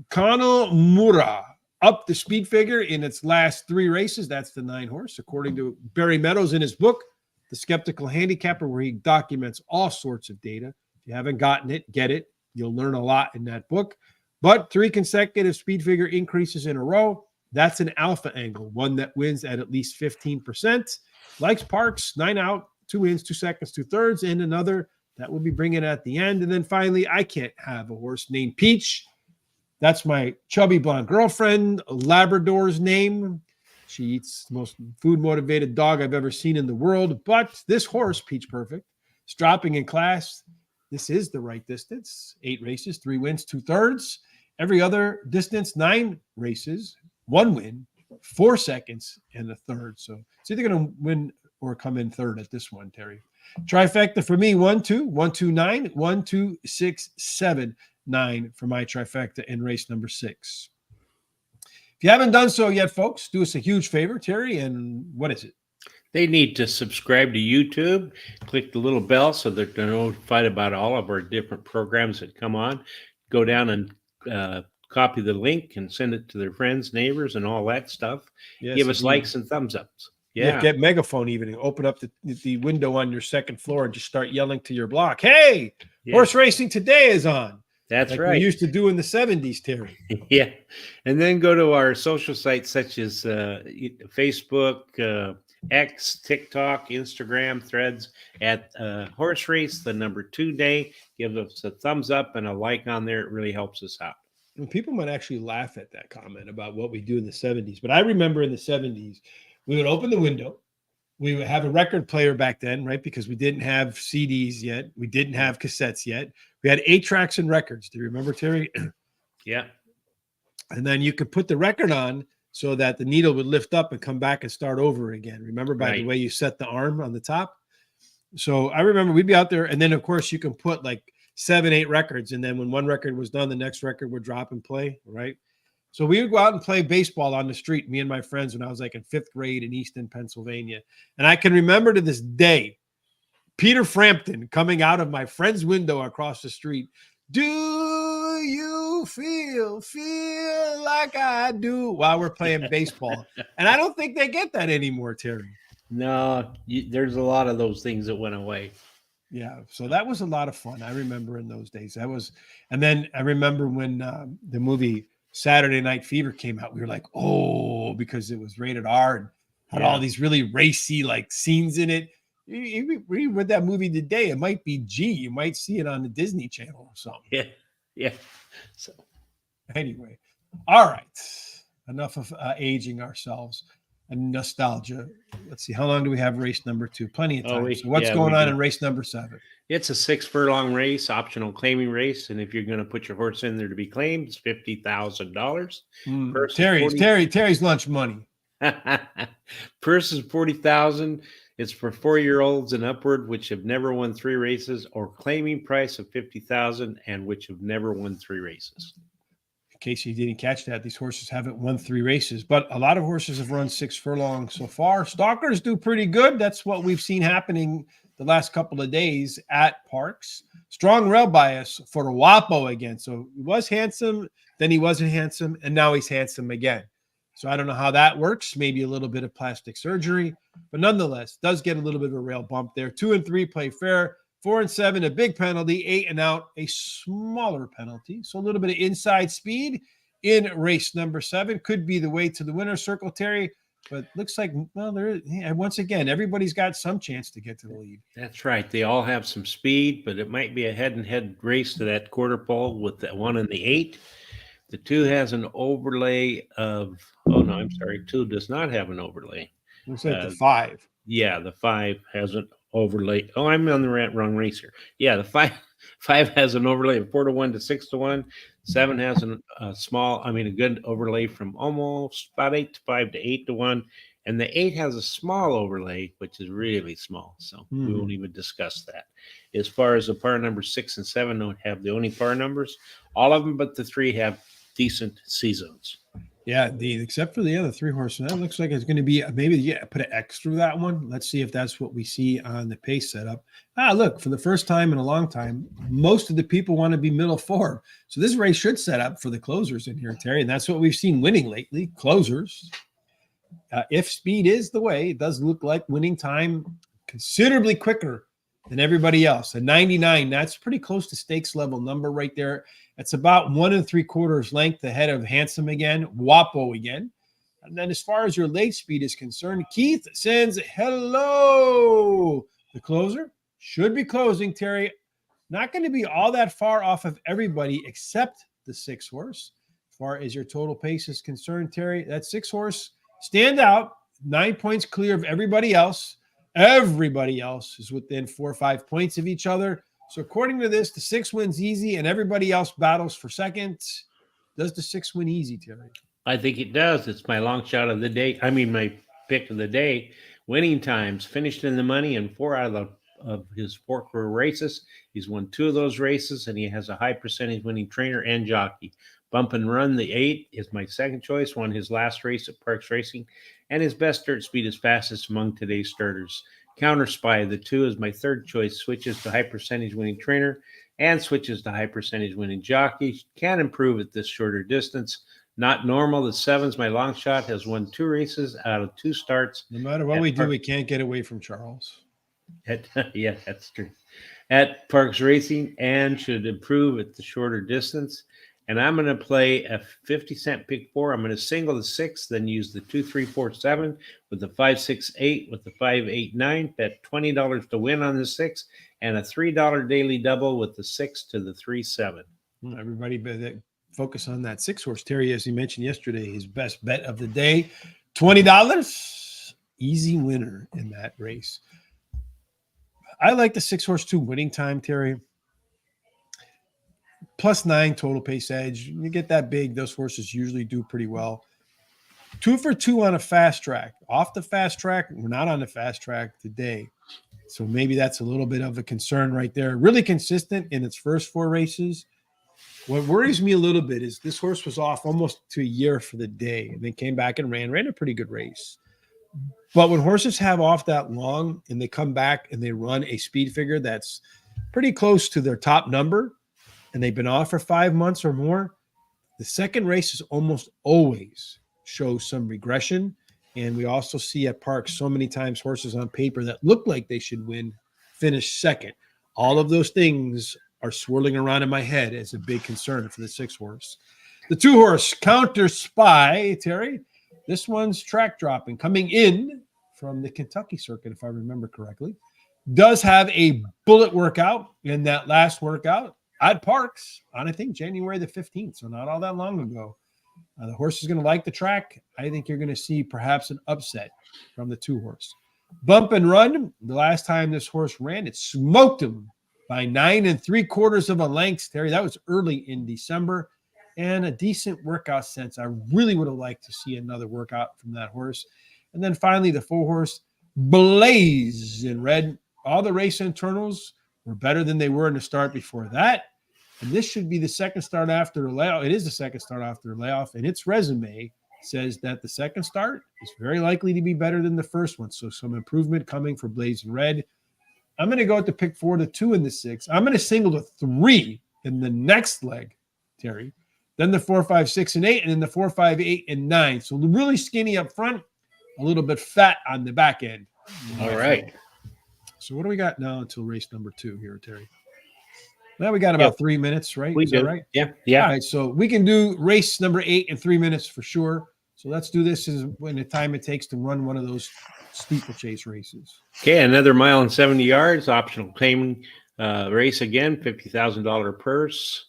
Kano Mura up the speed figure in its last 3 races. That's the 9 horse, according to Barry Meadows in his book, The Skeptical Handicapper, where he documents all sorts of data. If you haven't gotten it, get it. You'll learn a lot in that book. But 3 consecutive speed figure increases in a row. That's an alpha angle, one that wins at least 15%. Likes Parx, 9 out, 2 wins, 2 seconds, 2/3, and another that will be bringing at the end. And then finally, I can't have a horse named Peach. That's my chubby blonde girlfriend, Labrador's name. She eats the most food-motivated dog I've ever seen in the world. But this horse, Peach Perfect, is dropping in class. This is the right distance. 8 races, 3 wins, 2/3. Every other distance, 9 races, 1 win, 4 seconds, and a third. So it's either going to win or come in third at this one, Terry. Trifecta for me, 1, 2, 1, 2, 9, 1, 2, 6, 7, 9 for my trifecta in race number 6. If you haven't done so yet, folks, do us a huge favor, Terry. And what is it? They need to subscribe to YouTube, click the little bell so that they're notified about all of our different programs that come on. Go down and copy the link and send it to their friends, neighbors, and all that stuff. Yes, give us likes and thumbs ups. Yeah, get megaphone even and open up the window on your second floor and just start yelling to your block. Hey, horse racing today is on. That's like right. We used to do in the 70s, Terry. Yeah. And then go to our social sites such as Facebook, X, TikTok, Instagram, Threads at Horse Race, the number 2 day. Give us a thumbs up and a like on there. It really helps us out. And people might actually laugh at that comment about what we do in the 70s. But I remember in the 70s, we would open the window. We would have a record player back then, right? Because we didn't have CDs yet. We didn't have cassettes yet. We had 8 tracks and records. Do you remember, Terry? Yeah. And then you could put the record on so that the needle would lift up and come back and start over again. Remember by the way you set the arm on the top? So I remember we'd be out there. And then, of course, you can put like 7, 8 records. And then when one record was done, the next record would drop and play, right? So we would go out and play baseball on the street, me and my friends, when I was like in 5th grade in Easton, Pennsylvania. And I can remember to this day, Peter Frampton coming out of my friend's window across the street. Do you feel like I do? While we're playing baseball. And I don't think they get that anymore, Terry. No, there's a lot of those things that went away. Yeah, so that was a lot of fun. I remember in those days. And then I remember when the movie Saturday Night Fever came out, we were like, oh, because it was rated R and had Yeah. all these really racy like scenes in it. You read that movie today, it might be G. You might see it on the Disney Channel or something. Yeah. Yeah. So Anyway, all right. Enough of aging ourselves and nostalgia. Let's see. How long do we have race number 2? Plenty of time. So what's going on in race number 7? It's a 6 furlong race, optional claiming race, and if you're going to put your horse in there to be claimed, it's $50,000. Terry's lunch money. Purse is $40,000. It's for 4-year-olds and upward, which have never won 3 races, or claiming price of $50,000 and which have never won 3 races. In case you didn't catch that, these horses haven't won 3 races, but a lot of horses have run 6 furlongs so far. Stalkers do pretty good. That's what we've seen happening the last couple of days at Parx. Strong rail bias for Wapo again. So he was handsome, then he wasn't handsome, and now he's handsome again. So I don't know how that works. Maybe a little bit of plastic surgery, but nonetheless, does get a little bit of a rail bump there. 2 and 3 play fair. 4 and 7, a big penalty. 8 and out, a smaller penalty. So a little bit of inside speed in race number 7 could be the way to the winner's circle, Terry. But looks like, well, once again, everybody's got some chance to get to the lead. That's right. They all have some speed, but it might be a head-and-head race to that quarter pole with the 1 and the 8. The 2 has an overlay of, 2 does not have an overlay. Looks like the 5. Yeah, the 5 has an overlay. Oh, I'm on the wrong race here. Yeah, the 5 has an overlay of 4 to 1 to 6 to 1. 7 has a good overlay from almost about 8 to 5 to 8 to 1. And the 8 has a small overlay, which is really small. So we won't even discuss that. As far as the par numbers 6 and 7 don't have the only par numbers. All of them but the 3 have decent C-zones. Yeah, indeed. Except for the other 3 horses. That looks like it's going to be put an X through that one. Let's see if that's what we see on the pace setup. Look, for the first time in a long time, most of the people want to be middle 4. So this race should set up for the closers in here, Terry. And that's what we've seen winning lately, closers. If speed is the way, it does look like winning time considerably quicker than everybody else. A 99, that's pretty close to stakes level number right there. It's about 1 3/4 length ahead of Handsome again, Wapo again. And then as far as your late speed is concerned, Keith sends hello. The closer should be closing, Terry. Not going to be all that far off of everybody except the 6 horse. As far as your total pace is concerned, Terry, that 6 horse stand out, 9 points clear of everybody else. Everybody else is within 4 or 5 points of each other. So according to this, the 6 wins easy and everybody else battles for second. Does the 6 win easy, Terry? I think it does. It's my long shot of the day. My pick of the day. Winning times, finished in the money in 4 out of his 4 career races. He's won 2 of those races, and he has a high percentage winning trainer and jockey. Bump and Run, the 8, is my second choice. Won his last race at Parx Racing, and his best dirt speed is fastest among today's starters. Counter Spy, the 2, is my third choice. Switches to high percentage winning trainer and switches to high percentage winning jockey. Can improve at this shorter distance. Not Normal, the 7's my long shot, has won 2 races out of 2 starts. No matter what we do, we can't get away from Charles. Yeah, that's true. At Parx Racing, and should improve at the shorter distance. And I'm going to play a 50-cent pick 4. I'm going to single the 6, then use the 2, 3, 4, 7 with the 5, 6, 8 with the 5, 8, 9. Bet $20 to win on the 6, and a $3 daily double with the 6 to the 3, 7. Everybody focus on that 6 horse. Terry, as he mentioned yesterday, his best bet of the day, $20. Easy winner in that race. I like the 6 horse 2 winning time, Terry. +9 total pace edge. You get that big, those horses usually do pretty well. 2 for 2 on a fast track. Off the fast track, we're not on the fast track today. So maybe that's a little bit of a concern right there. Really consistent in its first 4 races. What worries me a little bit is this horse was off almost to a year for the day, and they came back and ran a pretty good race. But when horses have off that long and they come back and they run a speed figure that's pretty close to their top number, and they've been off for 5 months or more, the second race is almost always shows some regression. And we also see at Parx so many times horses on paper that look like they should win finish second. All of those things are swirling around in my head as a big concern for the 6 horse. The 2-horse Counter Spy, Terry. This one's track dropping, coming in from the Kentucky circuit, if I remember correctly. Does have a bullet workout in that last workout at Parx on, I think, January the 15th, so not all that long ago. The horse is going to like the track. I think you're going to see perhaps an upset from the 2-horse. Bump and Run. The last time this horse ran, it smoked him by 9 3/4 of a length, Terry. That was early in December, and a decent workout since. I really would have liked to see another workout from that horse. And then finally, the 4-horse Blaze in red. All the race internals were better than they were in the start before that. And this should be the second start after a layoff. It is the second start after a layoff, and its resume says that the second start is very likely to be better than the first one. So some improvement coming for Blaze and Red. I'm going to go with the pick 4, the 2, and the 6. I'm going to single the 3 in the next leg, Terry. Then the 4, 5, 6, and 8, and then the 4, 5, 8, and 9. So really skinny up front, a little bit fat on the back end. All right. So what do we got now until race number 2 here, Terry? Now we got about 3 minutes, right? We Is do. that right? Yeah. Yeah. All right. So we can do race number 8 in 3 minutes for sure. So let's do this is when the time it takes to run one of those steeplechase races. Okay. Another 1.70 miles, optional claiming race again, $50,000 purse.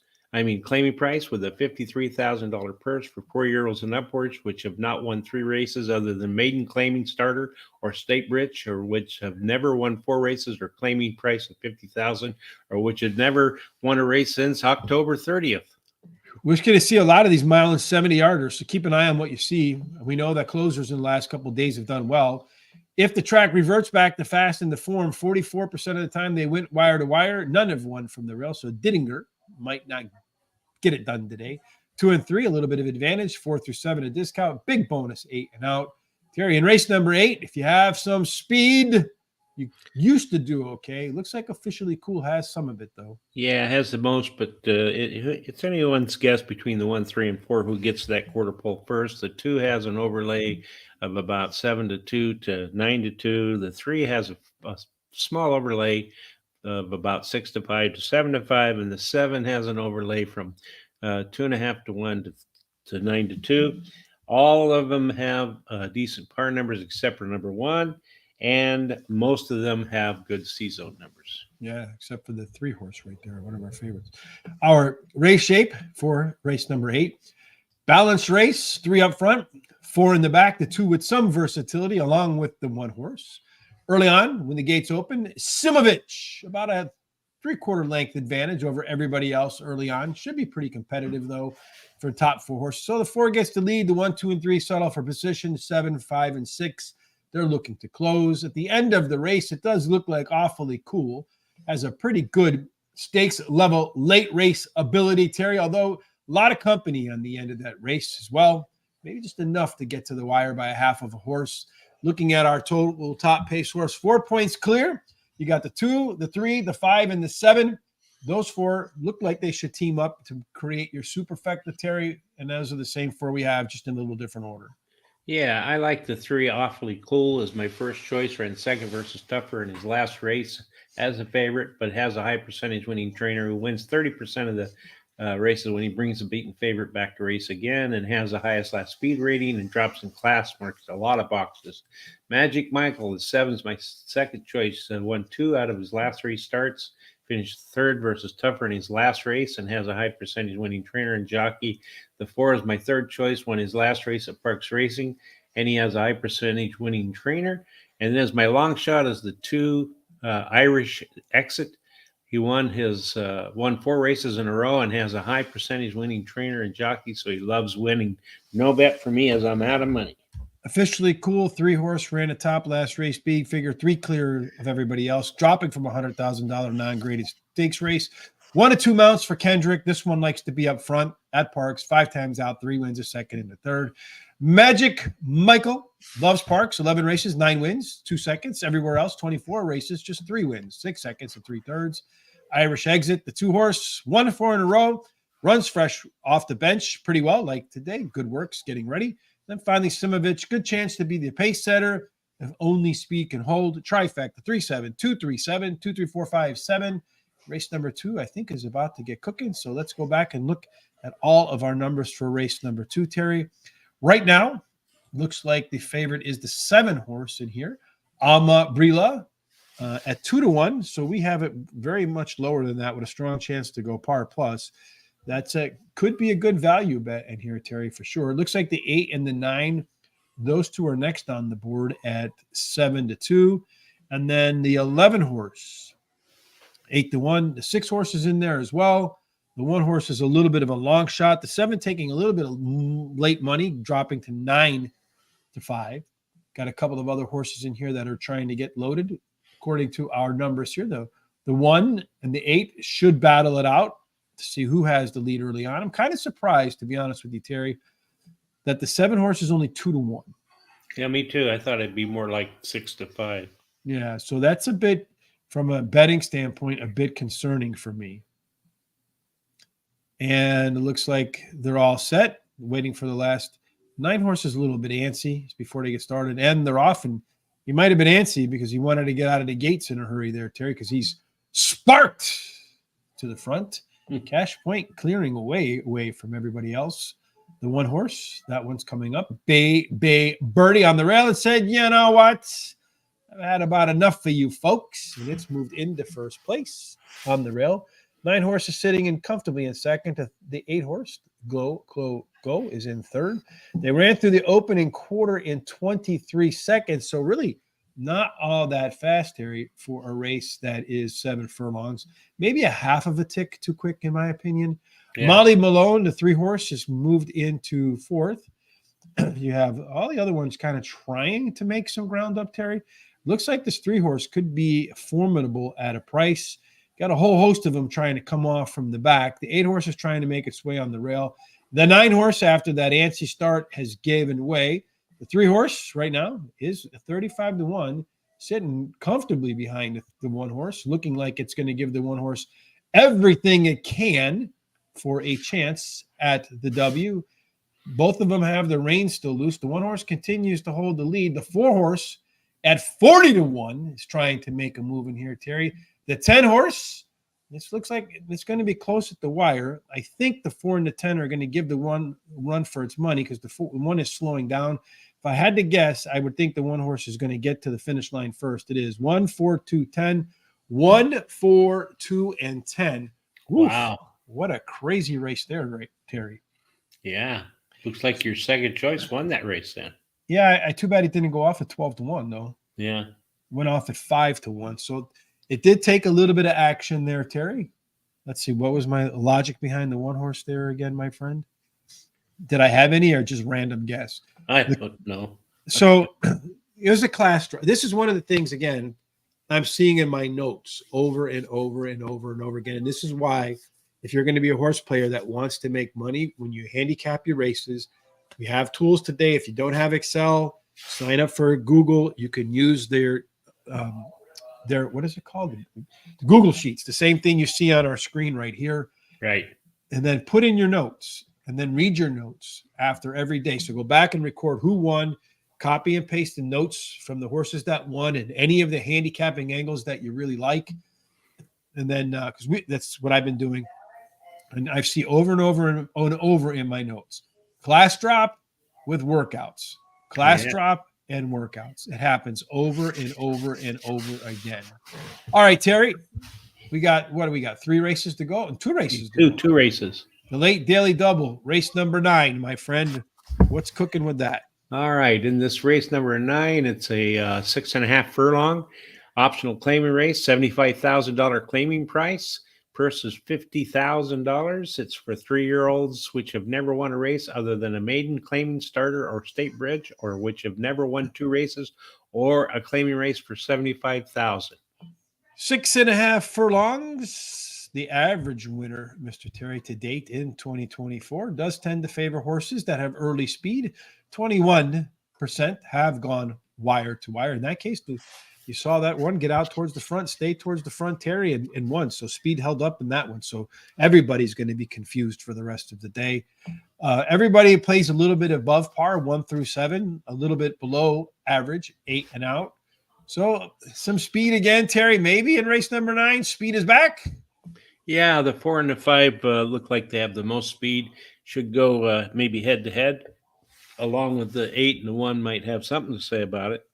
Claiming price with a $53,000 purse for 4-year-olds and upwards, which have not won 3 races other than maiden claiming starter or state rich, or which have never won 4 races or claiming price of $50,000, or which have never won a race since October 30th. We're going to see a lot of these 1.70 yarders, so keep an eye on what you see. We know that closers in the last couple of days have done well. If the track reverts back to fast in the form, 44% of the time they went wire to wire. None have won from the rail, so Dittinger might not get it done today. 2 and 3, a little bit of advantage. 4 through 7, a discount. Big bonus, 8 and out. Terry, in race number 8, if you have some speed, you used to do okay. Looks like Officially Cool has some of it, though. Yeah, it has the most, but it's anyone's guess between the 1, 3, and 4 who gets that quarter pole first. The 2 has an overlay of about 7-2 to 9-2. The 3 has a small overlay of about 6-5 to 7-5, and the 7 has an overlay from 2.5 to 1 to 9-2. All of them have decent par numbers except for number 1, and most of them have good C-zone numbers. Yeah, except for the 3-horse right there, one of our favorites. Our race shape for race number 8. Balanced race, 3 up front, 4 in the back, the 2 with some versatility along with the 1 horse. Early on, when the gates open, Simovic, about a 3/4 length advantage over everybody else early on. Should be pretty competitive, though, for top 4 horses. So the 4 gets to lead. The 1, 2, and 3 settle for position. 7, 5, and 6, they're looking to close. At the end of the race, it does look like Awfully Cool has a pretty good stakes level late race ability, Terry, although a lot of company on the end of that race as well. Maybe just enough to get to the wire by a half of a horse. Looking at our total top pace horse, 4 points clear. You got the 2, the 3, the 5, and the 7. Those 4 look like they should team up to create your superfecta, Terry. And those are the same 4 we have, just in a little different order. Yeah, I like the 3 Awfully Cool as my first choice. Ran second versus Tougher in his last race as a favorite, but has a high percentage winning trainer who wins 30% of the races when he brings the beaten favorite back to race again, and has the highest last speed rating and drops in class, marks a lot of boxes. Magic Michael, the 7's my second choice, won 2 out of his last 3 starts, finished third versus Tougher in his last race, and has a high percentage winning trainer and jockey. The 4 is my third choice, won his last race at Parx Racing, and he has a high percentage winning trainer. And then as my long shot is the 2 Irish Exit. He won 4 races in a row and has a high percentage winning trainer and jockey, so he loves winning. No bet for me as I'm out of money. Officially Cool, 3-horse, ran a top last race, big figure, 3 clear of everybody else, dropping from $100,000 non-graded stakes race. 1 to 2 mounts for Kendrick. This one likes to be up front at Parx, 5 times out, 3 wins, a second and a third. Magic Michael loves Parx, 11 races, 9 wins, 2 seconds. Everywhere else, 24 races, just 3 wins, 6 seconds and 3/3. Irish Exit, the 2-horse, 1 to 4 in a row, runs fresh off the bench pretty well, like today. Good works, getting ready. Then finally, Simovic, good chance to be the pace setter if only speed can hold. Trifecta, 3-7, 2-3-7, 2-3-4-5-7. Race number 2, I think, is about to get cooking. So let's go back and look at all of our numbers for race number 2, Terry. Right now, looks like the favorite is the 7 horse in here, Alma Brila, at 2-1. So we have it very much lower than that with a strong chance to go par plus. That's could be a good value bet in here, Terry, for sure. It looks like the 8 and the 9, those two are next on the board at 7-2. And then the 11 horse, 8-1. The 6 horse is in there as well. The 1 horse is a little bit of a long shot. The 7 taking a little bit of late money, dropping to 9-5. Got a couple of other horses in here that are trying to get loaded. According to our numbers here, the 1 and the 8 should battle it out to see who has the lead early on. I'm kind of surprised, to be honest with you, Terry, that the 7 horse is only 2-1. Yeah, me too. I thought it'd be more like 6-5. Yeah, so that's a bit, from a betting standpoint, a bit concerning for me. And it looks like they're all set, waiting for the last 9 horses. A little bit antsy before they get started, and they're off. And he might have been antsy because he wanted to get out of the gates in a hurry there, Terry, because he's sparked to the front. Cash Point clearing away from everybody else. The 1 horse, that one's coming up. Bay Birdie on the rail and said, you know what? I've had about enough for you folks. And it's moved into first place on the rail. 9 horse is sitting in comfortably in second. The 8 horse, Go is in third. They ran through the opening quarter in 23 seconds. So really not all that fast, Terry, for a race that is 7 furlongs. Maybe a half of a tick too quick, in my opinion. Yeah. Molly Malone, the 3 horse, has moved into fourth. You have all the other ones kind of trying to make some ground up, Terry. Looks like this 3 horse could be formidable at a price. Got a whole host of them trying to come off from the back. The 8 horse is trying to make its way on the rail. The 9 horse, after that antsy start, has given way. The 3 horse right now is 35-1, sitting comfortably behind the 1 horse, looking like it's going to give the 1 horse everything it can for a chance at the W. Both of them have the reins still loose. The 1 horse continues to hold the lead. The 4 horse at 40-1 is trying to make a move in here, Terry. The 10 horse, this looks like it's going to be close at the wire. I think the 4 and the 10 are going to give the 1 run for its money because the 1 is slowing down. If I had to guess, I would think the 1 horse is going to get to the finish line first. It is 1, 4, 2, 10. 1, 4, 2, and 10. Oof, wow. What a crazy race there, right, Terry? Yeah. Looks like your second choice won that race then. Yeah, I too bad it didn't go off at 12-1, though. Yeah. Went off at 5-1. So it did take a little bit of action there, Terry. Let's see. What was my logic behind the 1 horse there again, my friend? Did I have any or just random guess? I don't know. So it was a class draw. This is one of the things, again, I'm seeing in my notes over and over and over and over again. And this is why, if you're going to be a horse player that wants to make money, when you handicap your races, we have tools today. If you don't have Excel, sign up for Google. You can use their what is it called? The Google Sheets, the same thing you see on our screen right here. Right. And then put in your notes and then read your notes after every day. So go back and record who won, copy and paste the notes from the horses that won and any of the handicapping angles that you really like. And then, because that's what I've been doing. And I see over and over and over in my notes. Class drop with workouts. Class drop and workouts. It happens over and over and over again. All right, Terry. We got, what do we got? 3 races to go and 2 races to go. 2 races. The late daily double, race number 9, my friend. What's cooking with that? All right. In this race number 9, it's a 6.5 furlong optional claiming race, $75,000 claiming price. Purse is $50,000. It's for 3-year-olds which have never won a race other than a maiden claiming starter or state bridge, or which have never won 2 races, or a claiming race for $75,000. 6.5 furlongs. The average winner, Mr. Terry, to date in 2024 does tend to favor horses that have early speed. 21% have gone wire to wire. In that case, you saw that one get out towards the front, stay towards the front, Terry, and won. So speed held up in that one. So everybody's going to be confused for the rest of the day. Everybody plays a little bit above par, 1 through 7, a little bit below average, 8 and out. So some speed again, Terry, maybe in race number 9. Speed is back. Yeah, the 4 and the 5 look like they have the most speed. Should go maybe head to head, along with the 8 and the 1 might have something to say about it.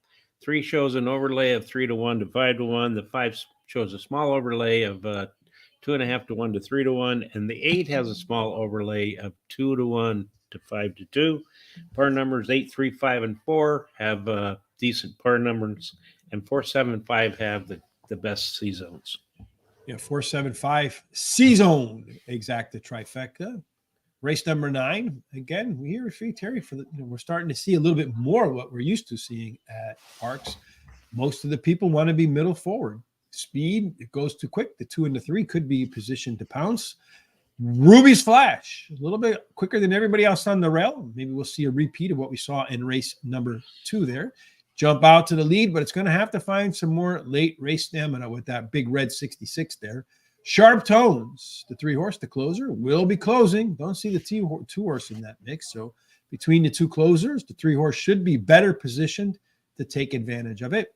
3 shows an overlay of 3-1 to 5-1. The 5 shows a small overlay of 2.5 to 1 to 3-1, and the 8 has a small overlay of 2-1 to 5-2. Par numbers 8, 3, 5, and 4 have decent par numbers, and 4, 7, and 5 have the best C zones. Yeah, 475 C zone exacta trifecta. Race number 9. Again, we hear free Terry for the. We're starting to see a little bit more of what we're used to seeing at Parx. Most of the people want to be middle forward. Speed, it goes too quick. The 2 and the 3 could be positioned to pounce. Ruby's flash, a little bit quicker than everybody else on the rail. Maybe we'll see a repeat of what we saw in race number 2 there. Jump out to the lead, but it's going to have to find some more late race stamina with that big red 66 there. Sharp Tones, the 3 horse, the closer, will be closing. Don't see the 2 horse in that mix. So between the 2 closers, the 3 horse should be better positioned to take advantage of it.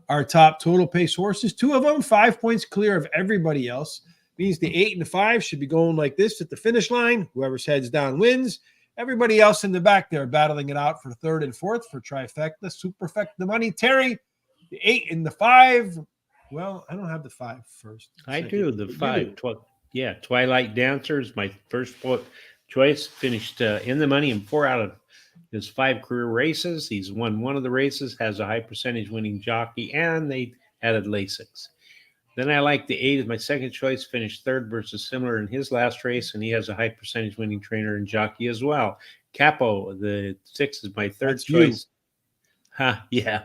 Our top total pace horses, 2 of them, 5 points clear of everybody else. Means the 8 and the 5 should be going like this at the finish line. Whoever's heads down wins. Everybody else in the back there battling it out for 3rd and 4th for trifecta. Superfecta the money. Terry, the 8 and the 5. Well, I don't have the 5 first. I do. The 5. Twilight Dancer is my first choice. Finished in the money in 4 out of his 5 career races. He's won 1 of the races, has a high percentage winning jockey, and they added Lasix. Then I like the 8 as my second choice, finished 3rd versus similar in his last race, and he has a high percentage winning trainer and jockey as well. Capo, the 6 is my 3rd choice. Yeah.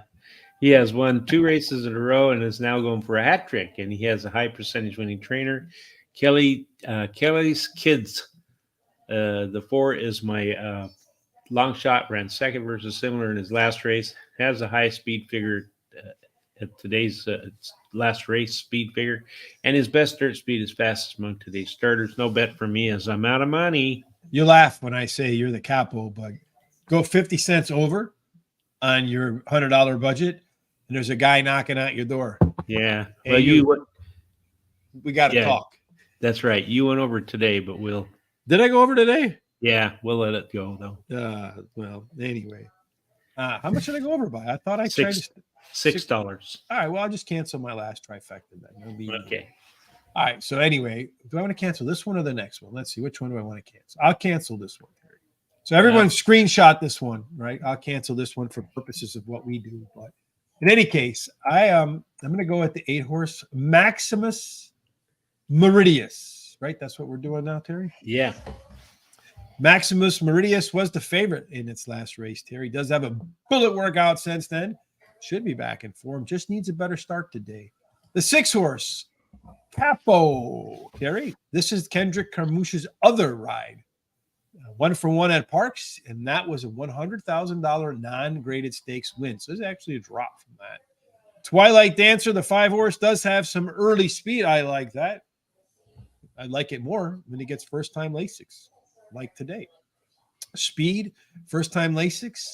He has won 2 races in a row and is now going for a hat trick, and he has a high percentage winning trainer. Kelly's Kids, the 4 is my long shot, ran 2nd versus similar in his last race, has a high speed figure at today's last race speed figure, and his best dirt speed is fastest among today's starters. No bet for me as I'm out of money. You laugh when I say you're the capo, but go 50 cents over on your $100 budget, and there's a guy knocking at your door. Yeah. Hey, well, we got to talk. That's right. You went over today, but Did I go over today? Yeah, we'll let it go though. Well, anyway. How much did I go over by? I thought I tried to $6. All right, well, I'll just cancel my last trifecta then. Okay. All right, so anyway, do I want to cancel this one or the next one? Let's see, which one do I want to cancel? I'll cancel this one. So everyone screenshot this one, right? I'll cancel this one for purposes of what we do. But in any case, I'm going to go at the 8 horse Maximus Meridius, right? That's what we're doing now, Terry? Yeah. Maximus Meridius was the favorite in its last race, Terry. Does have a bullet workout since then. Should be back in form. Just needs a better start today. The 6 horse, Capo, Terry. This is Kendrick Carmouche's other ride. 1 for 1 at Parx, and that was a $100,000 non-graded stakes win. So there's actually a drop from that. Twilight Dancer, the 5 horse, does have some early speed. I like that. I like it more when he gets first-time Lasix, like today. Speed, first-time Lasix,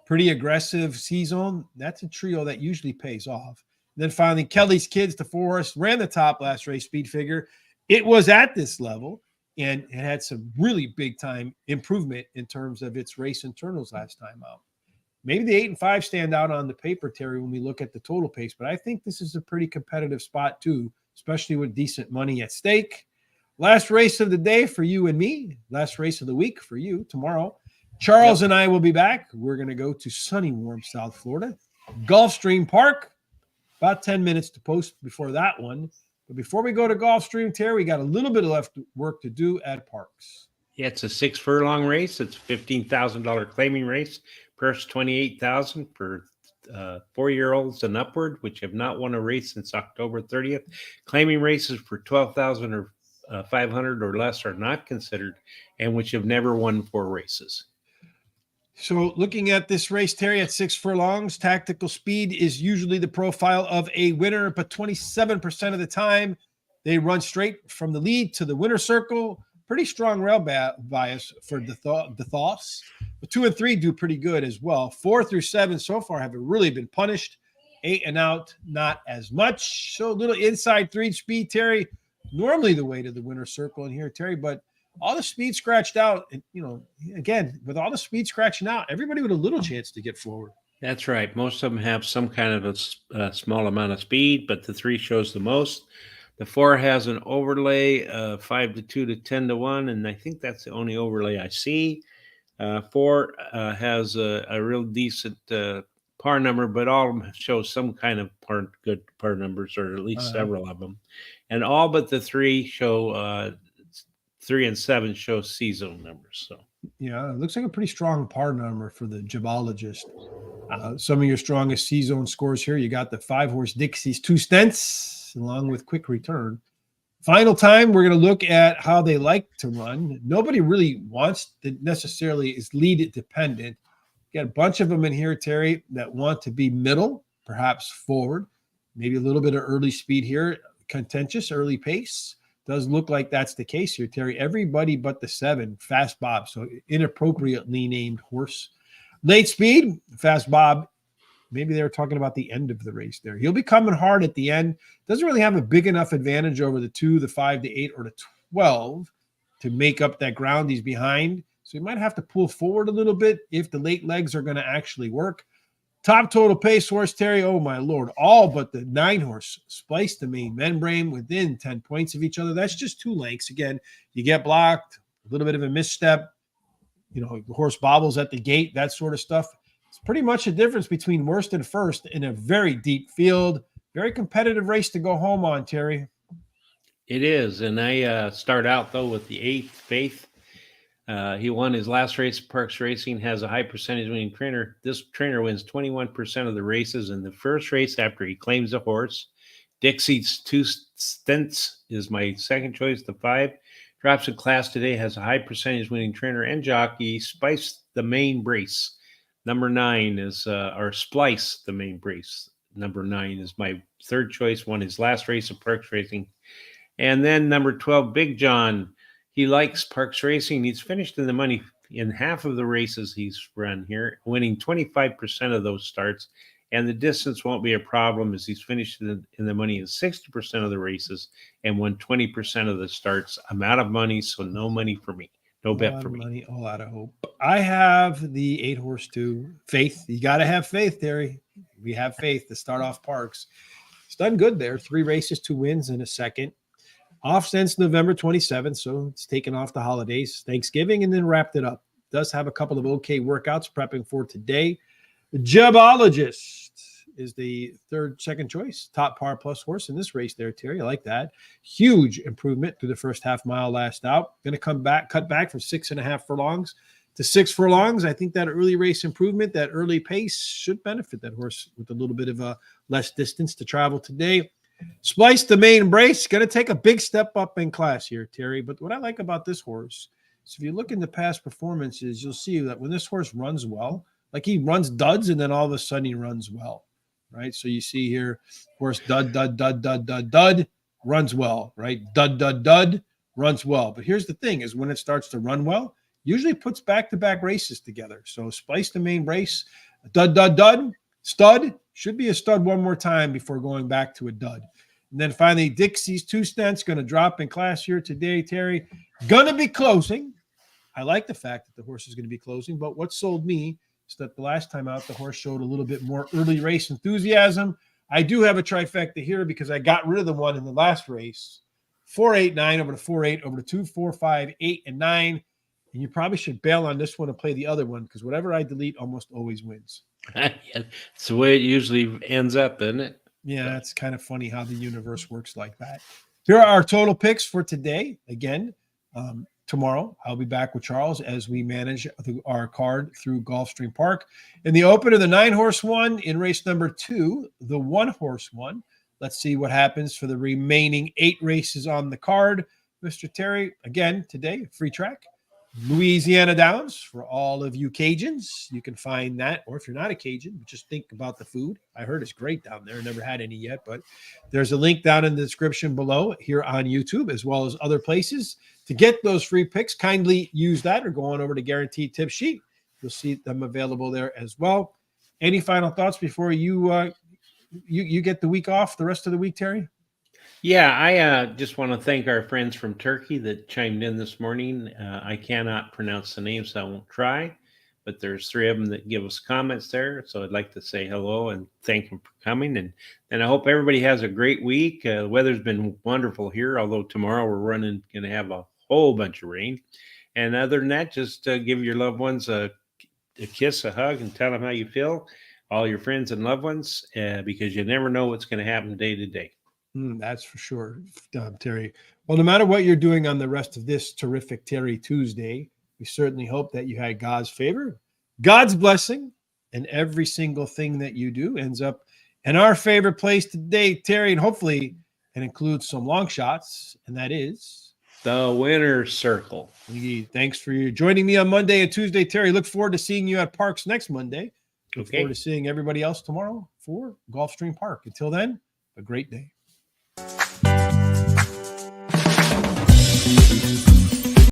pretty aggressive C-zone. That's a trio that usually pays off. And then finally, Kelly's Kids, the 4 horse, ran the top last race speed figure. It was at this level, and it had some really big-time improvement in terms of its race internals last time out. Maybe the 8 and 5 stand out on the paper, Terry, when we look at the total pace, but I think this is a pretty competitive spot too, especially with decent money at stake. Last race of the day for you and me. Last race of the week for you tomorrow. Charles and I will be back. We're going to go to sunny, warm South Florida. Gulfstream Park. About 10 minutes to post before that one. But before we go to Gulfstream, Terry, we got a little bit of left work to do at Parx. Yeah, it's a 6 furlong race. It's a $15,000 claiming race. Purse $28,000 for 4-year-olds and upward, which have not won a race since October 30th. Claiming races for $12,000 or $500 or less are not considered, and which have never won 4 races. So looking at this race, Terry, at 6 furlongs, tactical speed is usually the profile of a winner, but 27% of the time they run straight from the lead to the winner circle. Pretty strong rail bias for the Thos. But 2 and 3 do pretty good as well. 4 through 7 so far have really been punished. 8 and out, not as much. So a little inside 3 speed, Terry. normally the way to the winner's circle in here, Terry, but all the speed scratched out. And, again, with all the speed scratching out, everybody with a little chance to get forward. That's right. Most of them have some kind of a small amount of speed, but the 3 shows the most. The 4 has an overlay, 5 to 2 to 10 to 1, and I think that's the only overlay I see. 4 has a real decent par number, but all of them show some kind of good par numbers, or at least several of them. And all but the 3 show 3 and 7 show C zone numbers. So yeah, it looks like a pretty strong par number for the geologist. Some of your strongest C zone scores here. You got the 5-horse Dixie's 2 stents along with quick return. Final time, we're going to look at how they like to run. Nobody really wants to necessarily is lead dependent. You got a bunch of them in here, Terry, that want to be middle, perhaps forward, maybe a little bit of early speed here, contentious early pace. Does look like that's the case here, Terry. Everybody but the 7, Fast Bob, so inappropriately named horse. Late speed, Fast Bob. Maybe they were talking about the end of the race there. He'll be coming hard at the end. Doesn't really have a big enough advantage over the 2, the 5, the 8, or the 12 to make up that ground he's behind. So he might have to pull forward a little bit if the late legs are going to actually work. Top total pace horse, Terry. Oh, my Lord. All but the 9-horse Splice the main membrane within 10 points of each other. That's just 2 lengths. Again, you get blocked, a little bit of a misstep. The horse bobbles at the gate, that sort of stuff. It's pretty much the difference between worst and first in a very deep field. Very competitive race to go home on, Terry. It is. And I start out, though, with the 8th, Faith. He won his last race. Parx Racing has a high percentage winning trainer. This trainer wins 21% of the races in the first race after he claims a horse. Dixie's 2 stents is my second choice. The 5 drops in class today, has a high percentage winning trainer and jockey. Spice the main brace. Number 9 is or Splice the main brace. Number 9 is my third choice. Won his last race of Parx Racing. And then number 12, Big John. He likes Parx Racing. He's finished in the money in half of the races he's run here, winning 25% of those starts. And the distance won't be a problem as he's finished in the money in 60% of the races and won 20% of the starts. I'm out of money, so no money for me. No bet for me. Money, all out of hope. I have the 8-horse 2, Faith. You got to have faith, Terry. We have faith to start off Parx. It's done good there. 3 races, 2 wins, and a second. Off since November 27th, so it's taken off the holidays, Thanksgiving, and then wrapped it up. Does have a couple of okay workouts prepping for today. The Gemologist is the second choice, top par plus horse in this race there, Terry. I like that. Huge improvement through the first half mile last out. Going to cut back from 6.5 furlongs to 6 furlongs. I think that early race improvement, that early pace should benefit that horse with a little bit of a less distance to travel today. Splice the main brace, going to take a big step up in class here, Terry. But what I like about this horse is if you look into past performances, you'll see that when this horse runs well, like he runs duds and then all of a sudden he runs well, right? So you see here, horse dud, runs well, right? Dud, runs well. But here's the thing is when it starts to run well, usually puts back-to-back races together. So Splice the main brace, dud, stud, should be a stud one more time before going back to a dud. And then finally, Dixie's 2 stents going to drop in class here today, Terry. Going to be closing. I like the fact that the horse is going to be closing, but what sold me is that the last time out, the horse showed a little bit more early race enthusiasm. I do have a trifecta here because I got rid of the one in the last race. 4, 8, 9 over to 4, 8 over to 2, 4, 5, 8, and 9. And you probably should bail on this one and play the other one because whatever I delete almost always wins. Yeah, it's the way it usually ends up, isn't it? Yeah, it's kind of funny how the universe works like that. Here are our total picks for today. Again, tomorrow I'll be back with Charles as we manage our card through Gulfstream Park. In the opener, the 9-horse one. In race number 2, the 1-horse one. Let's see what happens for the remaining 8 races on the card. Mr. Terry, again, today, free track. Louisiana Downs for all of you Cajuns. You can find that, or if you're not a Cajun, just think about the food. I heard it's great down there. Never had any yet, but there's a link down in the description below here on YouTube, as well as other places. To get those free picks, kindly use that or go on over to Guaranteed Tip Sheet. You'll see them available there as well. Any final thoughts before you get the week off, the rest of the week, Terry? Yeah, I just want to thank our friends from Turkey that chimed in this morning. I cannot pronounce the names, so I won't try, but there's three of them that give us comments there. So I'd like to say hello and thank them for coming. And I hope everybody has a great week. The weather's been wonderful here, although tomorrow we're going to have a whole bunch of rain. And other than that, just give your loved ones a kiss, a hug, and tell them how you feel, all your friends and loved ones, because you never know what's going to happen day to day. That's for sure, Terry. Well, no matter what you're doing on the rest of this terrific Terry Tuesday, we certainly hope that you had God's favor, God's blessing, and every single thing that you do ends up in our favorite place today, Terry, and hopefully it includes some long shots, and that is the winner's circle. indeed. Thanks for joining me on Monday and Tuesday, Terry. Look forward to seeing you at Parx next Monday. Look forward to seeing everybody else tomorrow for Gulfstream Park. Until then, a great day.